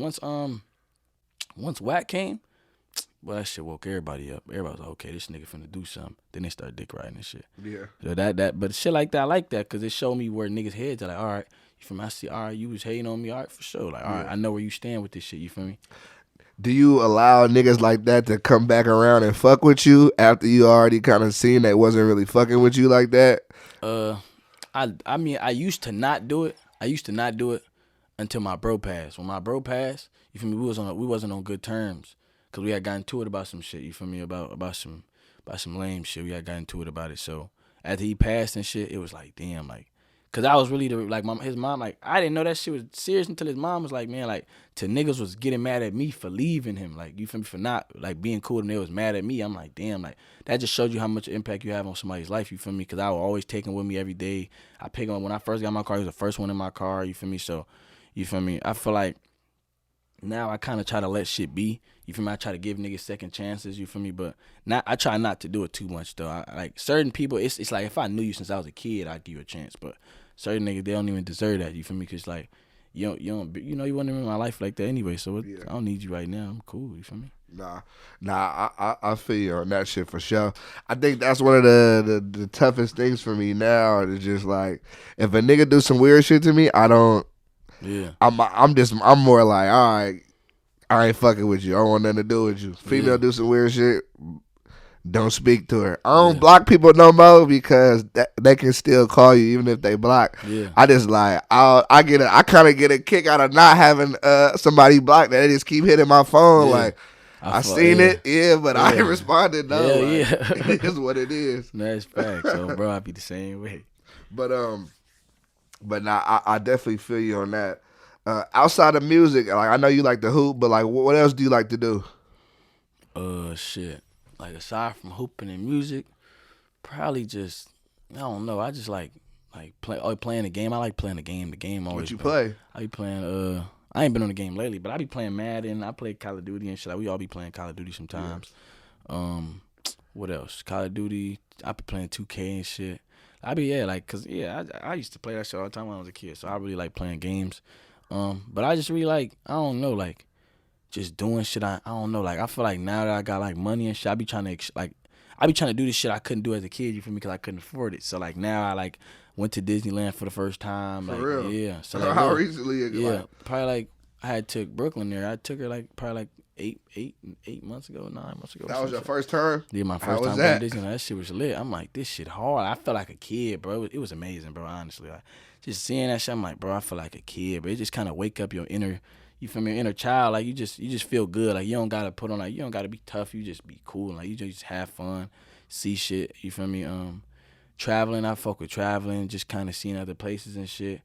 Wack came, well, that shit woke everybody up. Everybody was like, okay, this nigga finna do something. Then they started dick riding and shit. Yeah. So but shit like that, I like that because it showed me where niggas' heads are like, all right. You feel me? I see, all right, you was hating on me, all right, for sure. Like, all right, I know where you stand with this shit, you feel me? Do you allow niggas like that to come back around and fuck with you after you already kind of seen they wasn't really fucking with you like that? I mean, I used to not do it. Until my bro passed. When my bro passed, you feel me, we wasn't on good terms. Because we had gotten to it about some shit, you feel me, about some lame shit. We had gotten to it about it. So, after he passed and shit, it was like, damn, like, Cause I was really like his mom, like I didn't know that shit was serious until his mom was like, man, like to niggas was getting mad at me for leaving him, like you feel me, for not like being cool, and they was mad at me. I'm like, damn, like that just showed you how much impact you have on somebody's life, you feel me? Cause I would always take him with me every day. I pick him up when I first got my car. He was the first one in my car, you feel me? So, you feel me? I feel like now I kind of try to let shit be. You feel me? I try to give niggas second chances. You feel me? But I try not to do it too much though. Like certain people, it's like if I knew you since I was a kid, I'd give you a chance. But certain niggas, they don't even deserve that. You feel me? Cause like you wasn't in my life like that anyway. So I don't need you right now. I'm cool. You feel me? Nah, I feel you on that shit for sure. I think that's one of the toughest things for me now. Is just like if a nigga do some weird shit to me, I don't. Yeah. I'm more like, all right, I ain't fucking with you. I don't want nothing to do with you. Female do some weird shit, don't speak to her. I don't block people no more because they can still call you even if they block. Yeah. I just like I kind of get a kick out of not having somebody blocked. They just keep hitting my phone like. I seen it, but I ain't responded though. It is what it is. That's facts. So bro, I be the same way. But nah, I definitely feel you on that. Outside of music, like I know you like to hoop, but like what else do you like to do? Shit. Like aside from hooping and music, probably just I don't know. I just like playing the game. I like playing the game. The game always. What you play? I be playing. I ain't been on the game lately, but I be playing Madden. I play Call of Duty and shit. Like we all be playing Call of Duty sometimes. Yes. What else? Call of Duty. I be playing 2K and shit. I used to play that shit all the time when I was a kid. So I really like playing games. But I just really like I don't know like just doing shit. I don't know like I feel like now that I got like money and shit, I be trying to do this shit I couldn't do as a kid. You feel me? Because I couldn't afford it. So like now I like. Went to Disneyland for the first time. For like, real? Yeah. So like, how recently? Yeah, probably like I had took Brooklyn there. I took her like probably like 8 months ago, 9 months ago. That was your first time? Yeah, my first time going to Disneyland. That shit was lit. I'm like, this shit hard. I felt like a kid, bro. It was amazing, bro. Honestly, like, just seeing that shit, I'm like, bro, I feel like a kid. But it just kind of wake up your inner, you feel me, your inner child. Like you just feel good. Like you don't gotta put on like you don't gotta be tough. You just be cool. Like you just have fun, see shit. You feel me? Traveling, I fuck with traveling, just kind of seeing other places and shit,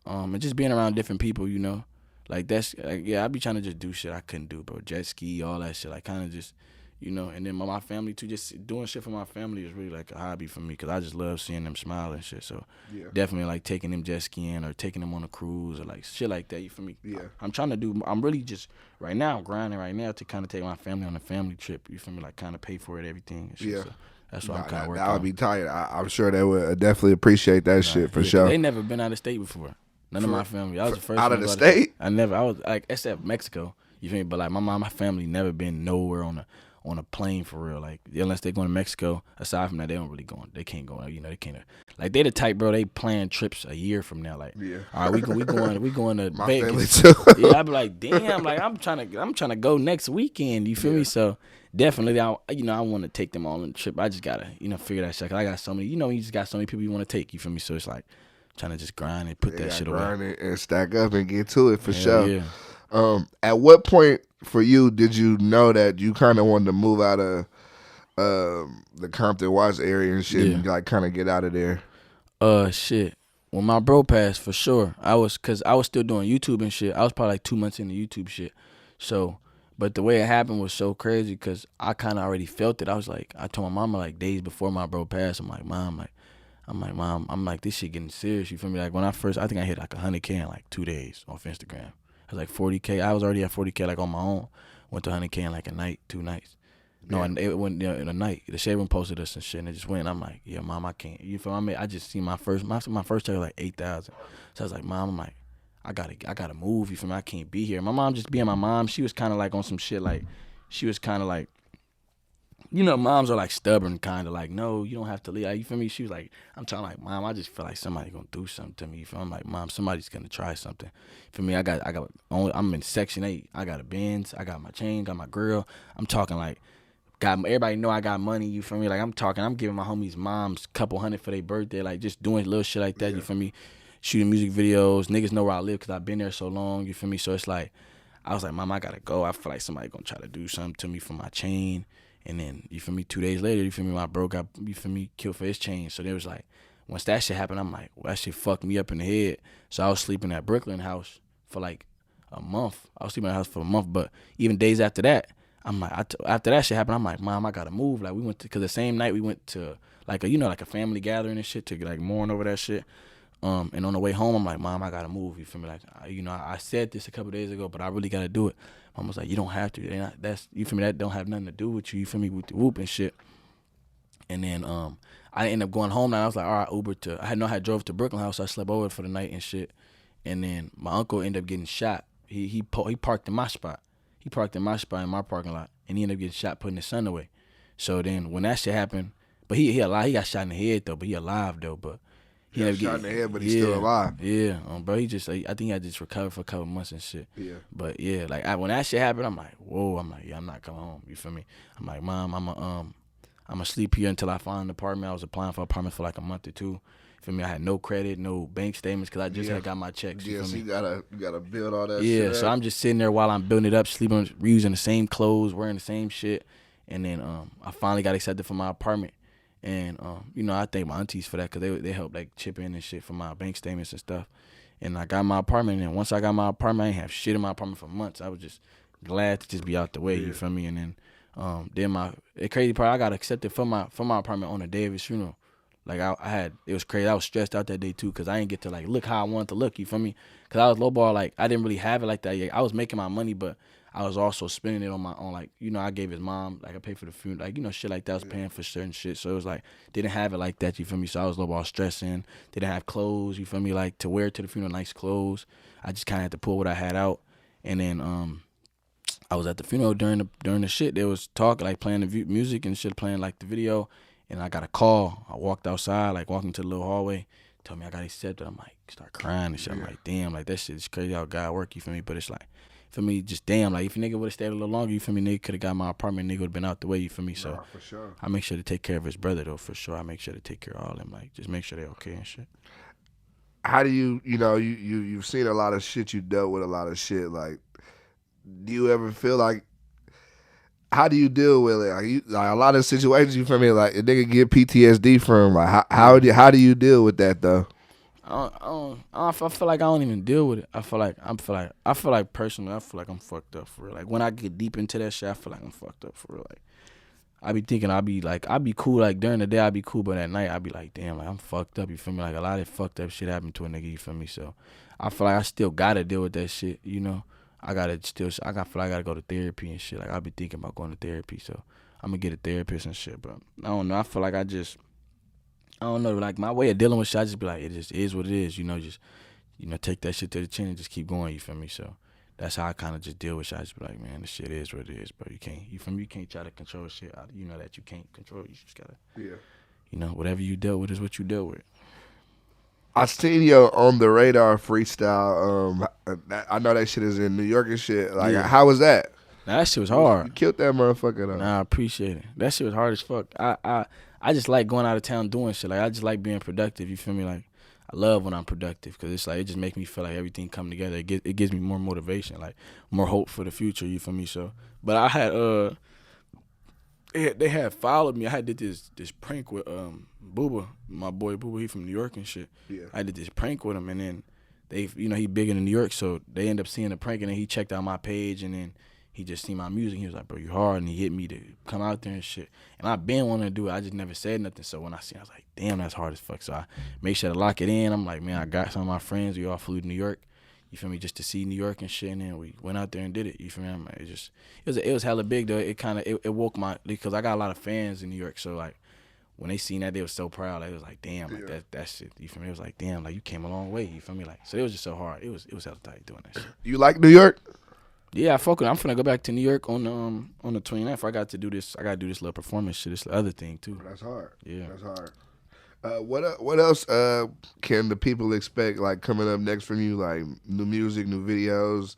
and just being around different people, you know, like that's like I be trying to just do shit I couldn't do, bro. Jet ski, all that shit, like kind of just, you know, and then my family too. Just doing shit for my family is really like a hobby for me because I just love seeing them smile and shit. So definitely like taking them jet skiing or taking them on a cruise or like shit like that. You feel me? Yeah. I'm trying to do. I'm really just right now grinding right now to kind of take my family on a family trip. You feel me? Like kind of pay for it, everything. And shit, so. That's what I'm kind of working on. I would be tired. I'm sure they would definitely appreciate that shit for sure. They never been out of state before. None of my family. I was the first out of the state. I was like except Mexico. You feel me? But like my family never been nowhere on a plane for real. Like unless they going to Mexico. Aside from that, they don't really go. They can't go. You know, they can't. Like they the type, bro. They plan trips a year from now. Like all right, we going to my Vegas. Family too. Yeah, I be like, damn. Like I'm trying to go next weekend. You feel me? So. Definitely, I want to take them all on the trip. I just gotta, figure that shit. Cause I got so many, you just got so many people you want to take. You feel me? So it's like trying to just grind and put that shit away. Grind it and stack up and get to it for sure. Yeah. At what point for you did you know that you kind of wanted to move out of the Compton Watts area and shit and like kind of get out of there? Shit. When my bro passed, for sure, cause I was still doing YouTube and shit. I was probably like 2 months into YouTube shit. So. But the way it happened was so crazy because I kind of already felt it. I was like, I told my mama like days before my bro passed. I'm like, Mom, this shit getting serious. You feel me? Like when I think I hit like 100K in like 2 days off Instagram. I was like 40K. I was already at 40K like on my own. Went to 100K in like a night, 2 nights. No, and it went in a night. The Shade Room posted us and shit, and it just went. I'm like, yeah, Mom, I can't. You feel me? I just seen my first check was like 8,000. So I was like, Mom, I'm like. I gotta move. You feel me? I can't be here. My mom just being my mom. She was kind of like on some shit. Like she was kind of like, moms are like stubborn, kind of like, no, you don't have to leave. Like, you feel me? She was like, I'm telling like, Mom, I just feel like somebody gonna do something to me. You feel me? I'm like, Mom, somebody's gonna try something. For me, I'm in Section 8. I got a Benz. I got my chain. Got my girl. I'm talking like. Everybody know I got money, you feel me? Like I'm giving my homies' moms a couple $100 for their birthday, like just doing little shit like that, you feel me? Shooting music videos. Niggas know where I live because I've been there so long, you feel me? So it's like, I was like, Mom, I gotta go. I feel like somebody gonna try to do something to me for my chain. And then, you feel me, 2 days later, you feel me, my bro got, you feel me, killed for his chain. So they was like, once that shit happened, I'm like, well, that shit fucked me up in the head. So I was sleeping at Brooklyn house for like a month. I was sleeping at the house for a month, but even days after that, I'm like, after that shit happened, I'm like, Mom, I gotta move. Like we went to, cause the same night we went to like a, like a family gathering and shit to like mourn over that shit. And on the way home, I'm like, Mom, I gotta move. You feel me? Like, I said this a couple days ago, but I really gotta do it. Mom was like, you don't have to. You feel me? That don't have nothing to do with you. You feel me? With the whoop and shit. And then I ended up going home. Now I was like, all right, Uber to. I had drove to Brooklyn house. So I slept over for the night and shit. And then my uncle ended up getting shot. He parked in my spot. He parked in my spot in my parking lot, and he ended up getting shot, putting his son away. So then when that shit happened, but he alive. He got shot in the head though, but he alive though. But he got shot in the head, but he's still alive. Yeah, bro. He just, I think he had just recovered for a couple months and shit. Yeah. But yeah, like when that shit happened, I'm like, whoa. I'm like, yeah, I'm not coming home. You feel me? I'm like, Mom, I'm gonna sleep here until I find an apartment. I was applying for apartments for like a month or two. For me, I had no credit, no bank statements, because I just had got my checks. Yeah, so you gotta build all that shit. Yeah, so I'm just sitting there while I'm building it up, sleeping, reusing the same clothes, wearing the same shit. And then I finally got accepted for my apartment. And, I thank my aunties for that, because they helped like chip in and shit for my bank statements and stuff. And I got my apartment, and once I got my apartment, I didn't have shit in my apartment for months. I was just glad to just be out the way, you feel me? And then the crazy part, I got accepted for my apartment on the day of his funeral. Like it was crazy. I was stressed out that day too, because I didn't get to like look how I wanted to look. You feel me? Because I was lowball. Like I didn't really have it like that yet. I was making my money, but I was also spending it on my own. Like I gave his mom, like I paid for the funeral, like shit like that. I was paying for certain shit, so it was like didn't have it like that. You feel me? So I was lowball stressing. Didn't have clothes. You feel me? Like to wear to the funeral, nice clothes. I just kind of had to pull what I had out, and then I was at the funeral during the shit. There was talk like playing the music and shit, playing like the video. And I got a call. I walked outside, like walking to the little hallway. Told me I got accepted. I'm like, start crying and shit. I'm like, damn, like that shit is crazy how God work. You feel me? But it's like, for me, just damn, like if a nigga would have stayed a little longer, you feel me? Nigga could have got my apartment. Nigga would have been out the way. You feel me? So nah, for sure. I make sure to take care of his brother though, for sure. I make sure to take care of all of them. Like just make sure they're okay and shit. How do you've seen a lot of shit, you dealt with a lot of shit. Like, do you ever feel like, how do you deal with it? Like a lot of situations, you feel me? Like a nigga get PTSD from. Like how do you deal with that though? I feel like I don't even deal with it. I feel like personally, I feel like I'm fucked up for real. Like when I get deep into that shit, I feel like I'm fucked up for real. Like I be thinking I'd be cool. Like during the day I'd be cool, but at night I'd be like, damn, like I'm fucked up. You feel me? Like a lot of fucked up shit happened to a nigga. You feel me? So I feel like I still gotta deal with that shit. I feel like I gotta go to therapy and shit. Like I be thinking about going to therapy, so I'm gonna get a therapist and shit. But I don't know. I feel like I don't know. Like my way of dealing with shit, I just be like, it just is what it is. Just take that shit to the chin and just keep going. You feel me? So that's how I kind of just deal with shit. I just be like, man, this shit is what it is, bro. You can't. You feel me? You can't try to control shit. You know that you can't control. You just gotta. Whatever you dealt with is what you dealt with. I seen your On the Radar freestyle. I know that shit is in New York and shit. Like, how was that? Nah, that shit was hard. You killed that motherfucker though. Nah, I appreciate it. That shit was hard as fuck. I just like going out of town doing shit. Like I just like being productive. You feel me? Like I love when I'm productive, because it's like it just makes me feel like everything come together. It gives me more motivation, like more hope for the future. You feel me? So, but I had they had followed me. I had did this prank with Booba, my boy Booba. He from New York and shit. Yeah. I did this prank with him, and then he big in New York, so they end up seeing the prank, and then he checked out my page, and then he just seen my music. He was like, bro, you hard, and he hit me to come out there and shit. And I been wanting to do it. I just never said nothing. So when I seen it, I was like, damn, that's hard as fuck. So I made sure to lock it in. I'm like, man, I got some of my friends. We all flew to New York. You feel me? Just to see New York and shit, and then we went out there and did it. You feel me? I'm like, it was hella big though. It woke because I got a lot of fans in New York. So like when they seen that, they was so proud. Like, it was like, damn, like that shit. You feel me? It was like, damn, like you came a long way. You feel me? Like, so it was just so hard. It was hella tight doing that shit. You like New York? Yeah, I fuck with it. I'm finna go back to New York on the 29th. I got to do this little performance shit. This other thing too. That's hard. Yeah, that's hard. What else can the people expect, like, coming up next from you? Like, new music, new videos?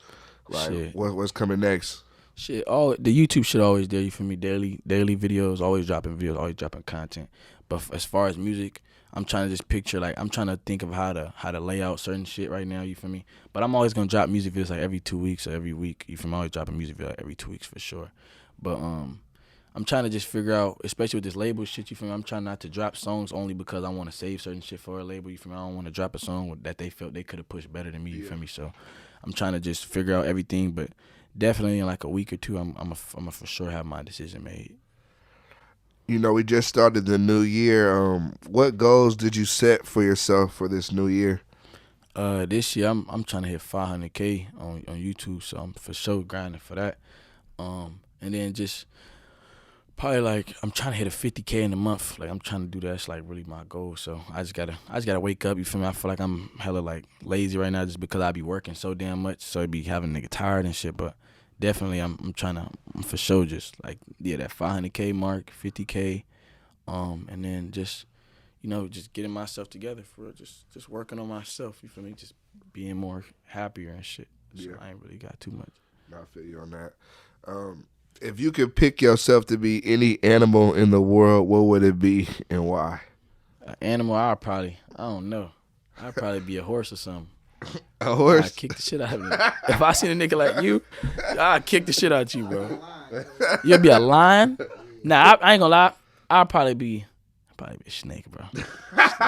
Like, what's coming next? Shit, all the YouTube shit always there. You feel me? Daily videos, always dropping videos, always dropping content. But as far as music, I'm trying to just picture, like, I'm trying to think of how to lay out certain shit right now. You feel me? But I'm always gonna drop music videos like every 2 weeks or every week. You feel me? I'm always dropping music video like every 2 weeks for sure. But I'm trying to just figure out, especially with this label shit, you feel me? I'm trying not to drop songs only because I want to save certain shit for a label, you feel me? I don't want to drop a song that they felt they could have pushed better than me, you feel me? So I'm trying to just figure out everything, but definitely in like a week or two, I'm a for sure have my decision made. You know, we just started the new year. What goals did you set for yourself for this new year? This year I'm trying to hit 500K on YouTube, so I'm for sure grinding for that. And then just probably like I'm trying to hit a 50K in a month. Like I'm trying to do that. That's like really my goal. So I just gotta wake up. You feel me? I feel like I'm hella like lazy right now just because I be working so damn much. So I be having nigga tired and shit. But definitely I'm for sure just like that 500K mark, 50K, and then just just getting myself together for it. Just working on myself. You feel me? Just being more happier and shit. So I ain't really got too much. I feel you on that. If you could pick yourself to be any animal in the world, what would it be and why? An animal, I don't know. I'd probably be a horse or something. A horse? I'd kick the shit out of you. If I seen a nigga like you, I'd kick the shit out of you, bro. You'll be a lion? Nah, I ain't gonna lie. I'd probably be a snake, bro.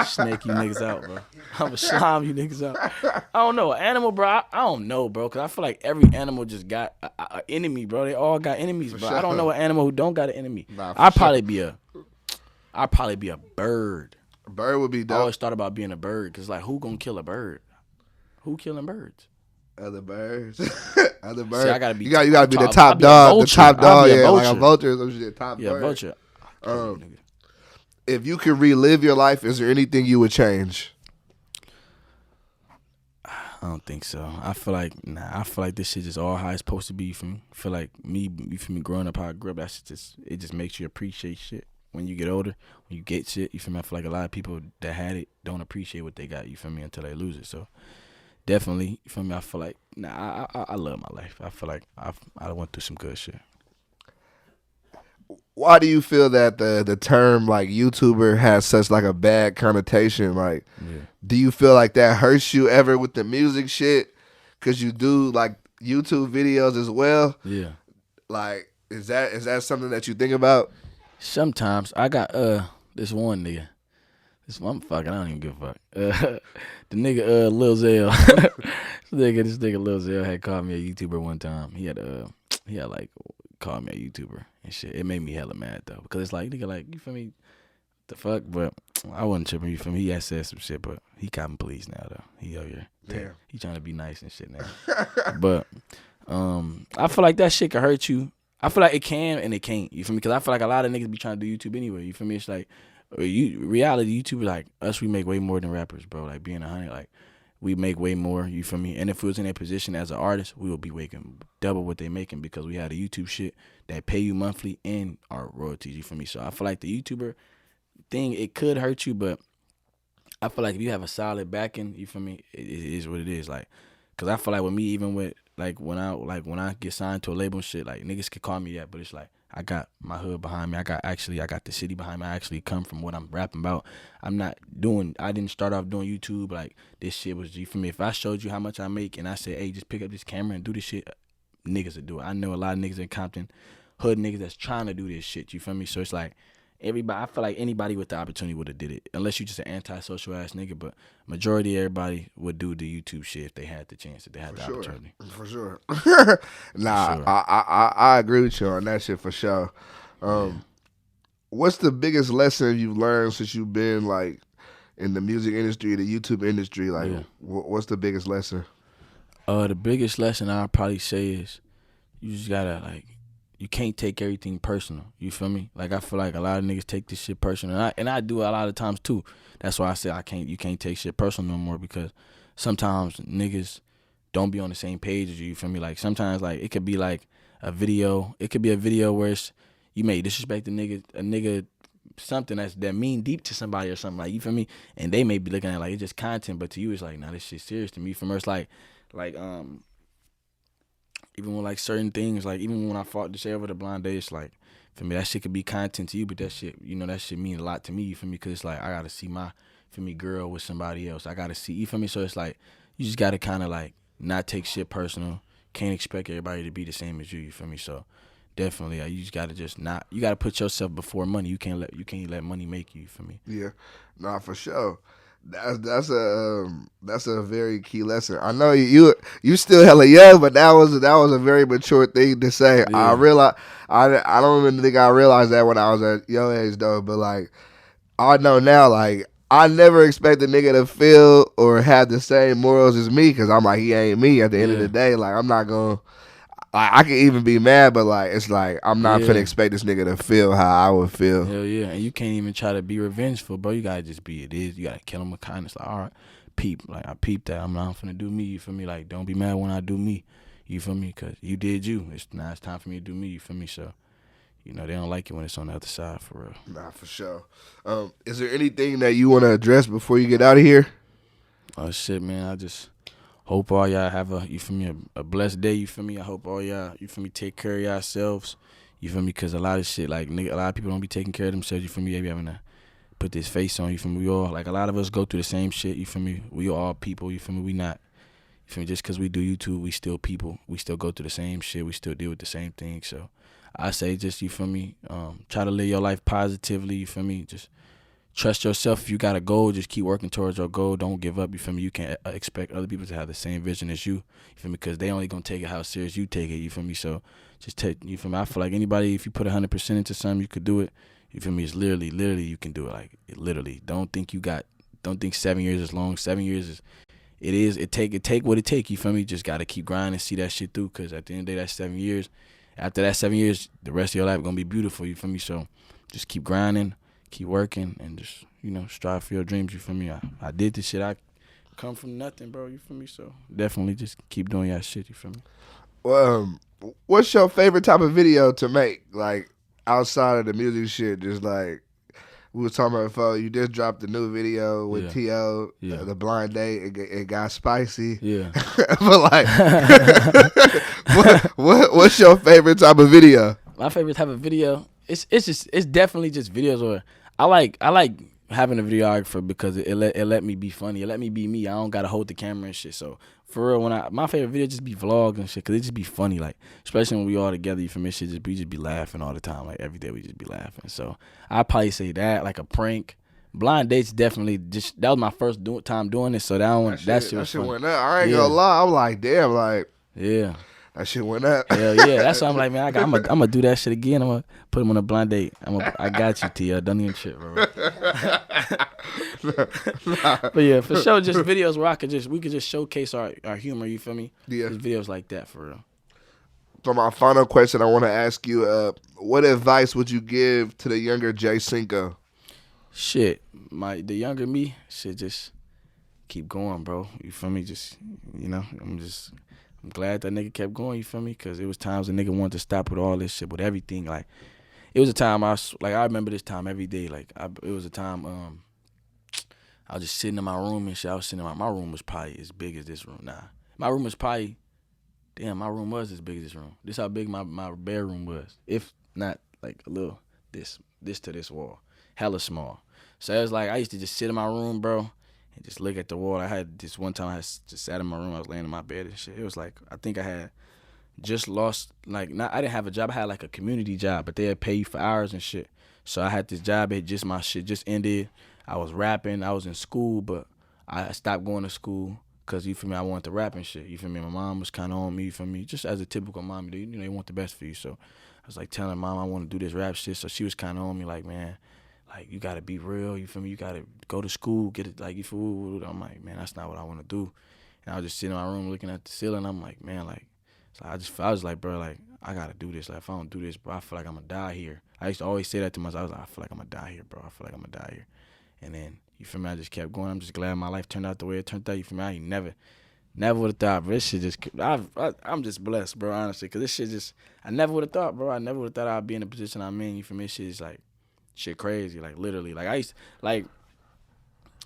Snake you niggas out, bro. I'm a slime you niggas out. I don't know. An animal, bro, I don't know, bro. Because I feel like every animal just got an enemy, bro. They all got enemies, bro. Sure. I don't know an animal who don't got an enemy. I'd probably be a bird. A bird would be dope. I always thought about being a bird. Because, like, who gonna kill a bird? Who killing birds? Other birds. Other birds. See, I gotta be. You gotta be the top dog. The top dog, yeah. Like a vulture or some shit. Top yeah, bird. Vulture. If you could relive your life, is there anything you would change? I don't think so. I feel like this shit is all how it's supposed to be. You feel me? I feel like me growing up how I grew up, it just makes you appreciate shit when you get older. When you get shit, you feel me? I feel like a lot of people that had it don't appreciate what they got, you feel me, until they lose it. So definitely, you feel me? I feel like I love my life. I feel like I went through some good shit. Why do you feel that the term like YouTuber has such like a bad connotation? Like, do you feel like that hurts you ever with the music shit? Cause you do like YouTube videos as well. Yeah. Like, is that something that you think about? Sometimes I got this one nigga. This one fucking I don't even give a fuck. The nigga Lil Zell. this nigga Lil Zell had called me a YouTuber one time. He had like called me a YouTuber and shit. It made me hella mad though, because it's like nigga, like, you feel me? The fuck? But I wasn't tripping, you feel me? He had said some shit, but he cotton pleased now though. He over here. Yeah. He trying to be nice and shit now. But I feel like that shit can hurt you. I feel like it can and it can't. You feel me? Because I feel like a lot of niggas be trying to do YouTube anyway. You feel me? It's like reality YouTube, like us, we make way more than rappers, bro. Like being 100, like we make way more. You feel me? And if we was in a position as an artist, we would be making double what they making because we had a YouTube shit that pay you monthly and our royalties. You feel me? So I feel like the YouTuber thing, it could hurt you, but I feel like if you have a solid backing, you feel me? It is what it is. Like, cause I feel like with me, even with when I get signed to a label and shit, like niggas could call me that, but it's like I got my hood behind me. I got the city behind me. I actually come from what I'm rapping about. I didn't start off doing YouTube like this shit was, you feel me? If I showed you how much I make and I said, hey, just pick up this camera and do this shit, niggas would do it. I know a lot of niggas in Compton, hood niggas that's trying to do this shit, you feel me? So it's like everybody, I feel like anybody with the opportunity would have did it, unless you just an antisocial ass nigga. But majority of everybody would do the YouTube shit if they had the chance, if they had the opportunity. For sure. Nah, sure. I agree with you on that shit for sure. What's the biggest lesson you've learned since you've been like in the music industry, the YouTube industry? Like, what's the biggest lesson? The biggest lesson I'll probably say is you just gotta like, you can't take everything personal. You feel me? Like I feel like a lot of niggas take this shit personal, and I do a lot of times too. That's why I say you can't take shit personal no more, because sometimes niggas don't be on the same page as you. You feel me? Like sometimes like it could be like a video. It could be a video where you may disrespect a nigga something that mean deep to somebody or something, like, you feel me? And they may be looking at it like it's just content, but to you it's like, nah, this shit's serious to me. From her, it's like even with like certain things, like even when I fought Deshae over the blind date, it's like, for me, that shit could be content to you, but that shit, that shit means a lot to me, you feel me? Because it's like, I gotta see my, feel me, girl with somebody else. I gotta see, you feel me? So it's like, you just gotta kind of like not take shit personal. Can't expect everybody to be the same as you feel me? So definitely. You just gotta you gotta put yourself before money. You can't let money make you. You feel me? Yeah, nah, for sure. That's a very key lesson. I know you still hella young, but that was a very mature thing to say. Yeah. I realize I don't even think I realized that when I was at your age though. But like I know now, like I never expect a nigga to feel or have the same morals as me because I'm like he ain't me. At the end of the day, like I'm not gonna. I can even be mad, but like it's like I'm not finna expect this nigga to feel how I would feel. Hell yeah, and you can't even try to be revengeful, bro. You gotta just be it is. You gotta kill him with kindness. Like, all right, peep. Like I peep that. I'm not finna do me. You feel me? Like don't be mad when I do me. You feel me? Cause you did you. It's time for me to do me. You feel me? So, they don't like it when it's on the other side for real. Nah, for sure. Is there anything that you want to address before you get out of here? Oh shit, man. I just hope all y'all have a blessed day. You feel me? I hope all y'all, take care of yourselves. You feel me? Because a lot of shit, like, nigga, a lot of people don't be taking care of themselves. You feel me? They be having to put this face on. You feel me? We all, like, a lot of us go through the same shit. You feel me? We all people. You feel me? We not, you feel me? Just because we do YouTube, we still people. We still go through the same shit. We still deal with the same thing. So I say just, you feel me? Try to live your life positively. You feel me? Just trust yourself. If you got a goal, just keep working towards your goal. Don't give up. You feel me? You can't expect other people to have the same vision as you. You feel me? Because they only gonna take it how serious you take it. You feel me? So just take. You feel me? I feel like anybody, if you put 100% into something, you could do it. You feel me? It's literally you can do it. Like literally. Don't think 7 years is long. 7 years is. It take what it take. You feel me? Just gotta keep grinding and see that shit through. Cause at the end of the day, that's 7 years. After that 7 years, the rest of your life gonna be beautiful. You feel me? So just keep grinding. Keep working and just, strive for your dreams, you feel me? I did this shit. I come from nothing, bro, you feel me? So definitely just keep doing your shit, you feel me? Well, what's your favorite type of video to make? Like, outside of the music shit, just like, we was talking about before, you just dropped the new video with T.O., The Blind Date. It got spicy. Yeah. But like, what's your favorite type of video? My favorite type of video, it's definitely just videos where I like having a videographer because it let me be funny. It let me be me. I don't gotta hold the camera and shit. So for real, my favorite video just be vlogs and shit, cause it just be funny. Like especially when we all together, you feel me? We just be laughing all the time. Like every day we just be laughing. So I probably say that like a prank. Blind dates definitely just that was my first time doing this. So that shit went up. I ain't gonna lie. I'm like damn, like yeah. That shit went up. Hell yeah. That's why I'm like, man, I'm gonna do that shit again. I'm gonna put him on a blind date. I got you, T. Don't even trip, bro. But yeah, for sure, just videos where we could just showcase our humor, you feel me? Yeah. Just videos like that for real. For my final question, I want to ask you, what advice would you give to the younger Jay Cinco? Shit, the younger me should just keep going, bro. You feel me? Just, I'm glad that nigga kept going, you feel me? Because it was times a nigga wanted to stop with all this shit, with everything. Like, it was a time I remember this time every day. Like, it was a time I was just sitting in my room and shit. I was sitting in my room was probably as big as this room. Nah, my room was probably, my room was as big as this room. This how big my bedroom was. If not, like, a little, this to this wall. Hella small. So it was like, I used to just sit in my room, bro, and just look at the wall. I had this one time I just sat in my room. I was laying in my bed and shit. It was like, I think I had just lost, I didn't have a job. I had like a community job, but they had pay you for hours and shit. So I had this job. My shit just ended. I was rapping. I was in school, but I stopped going to school because, you feel me, I wanted to rap and shit. You feel me? My mom was kind of on me, you feel me? Just as a typical mom, they want the best for you. So I was like telling Mom I want to do this rap shit. So she was kind of on me like, man, like, you got to be real, you feel me? You got to go to school, get it, like, you feel me? I'm like, man, that's not what I want to do. And I was just sitting in my room looking at the ceiling. I'm like, man, like, so I was like, bro, like, I got to do this. Like, if I don't do this, bro, I feel like I'm going to die here. I used to always say that to myself. I was like, I feel like I'm going to die here, bro. I feel like I'm going to die here. And then, you feel me, I just kept going. I'm just glad my life turned out the way it turned out. You feel me? I ain't never would have thought, bro. This shit just, I'm just blessed, bro, honestly. Because this shit just, I never would have thought, bro. I never would have thought I'd be in the position I'm in. You feel me? This shit is like, shit crazy, like, literally. Like, I used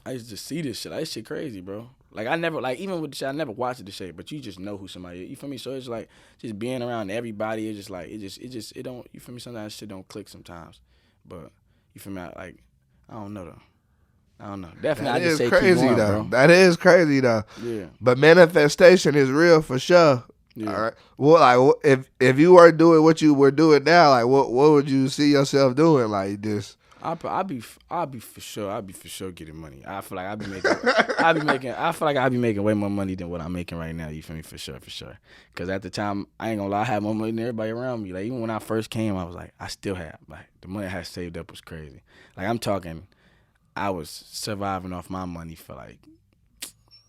to just see this shit. Like, this shit crazy, bro. Like, I never, like, even with the shit, I never watched the shit, but you just know who somebody is. You feel me? So it's like, just being around everybody, it's just like, it don't, you feel me? Sometimes shit don't click sometimes. But, you feel me? I don't know, though. I don't know. Definitely, I just say crazy, keep going, though. bro. That is crazy, though. Yeah. But manifestation is real for sure. Yeah. All right. Well, like if you were doing what you were doing now, like what would you see yourself doing? Like this. I'll be for sure getting money. I feel like I feel like I'll be making way more money than what I'm making right now. You feel me? For sure. Cause at the time, I ain't gonna lie, I had more money than everybody around me. Like even when I first came, I was like, I still had like the money I had saved up was crazy. Like I'm talking, I was surviving off my money for like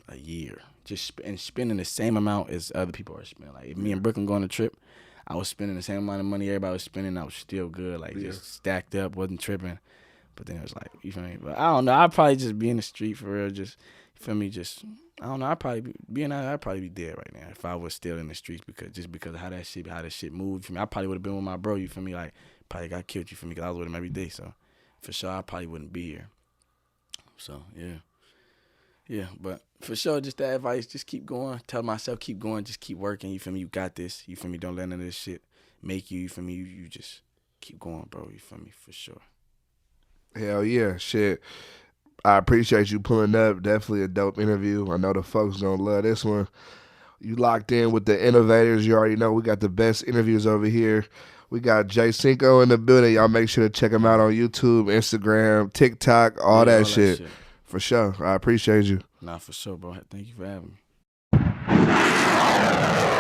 a year, just spending the same amount as other people are spending. Like if me and Brooklyn going on a trip, I was spending the same amount of money everybody was spending. I was still good, like just stacked up, wasn't tripping. But then it was like, you feel me? But I don't know. I'd probably just be in the street for real. Just, you feel me? Just, I don't know. I'd probably be dead right now if I was still in the streets because of how that shit moved. You feel me? I probably would have been with my bro. You feel me? Like probably got killed. You feel me? Because I was with him every day. So for sure, I probably wouldn't be here. So yeah. But for sure, just that advice. Just keep going. Tell myself keep going. Just keep working. You feel me? You got this. You feel me? Don't let none of this shit make you. You feel me? You just keep going, bro. You feel me? For sure. Hell yeah, shit. I appreciate you pulling up. Definitely a dope interview. I know the folks gonna love this one. You locked in with the Innovators. You already know we got the best interviews over here. We got Jay Cinco in the building. Y'all make sure to check him out on YouTube, Instagram, TikTok, all that shit. For sure. I appreciate you. Nah, for sure, bro. Thank you for having me.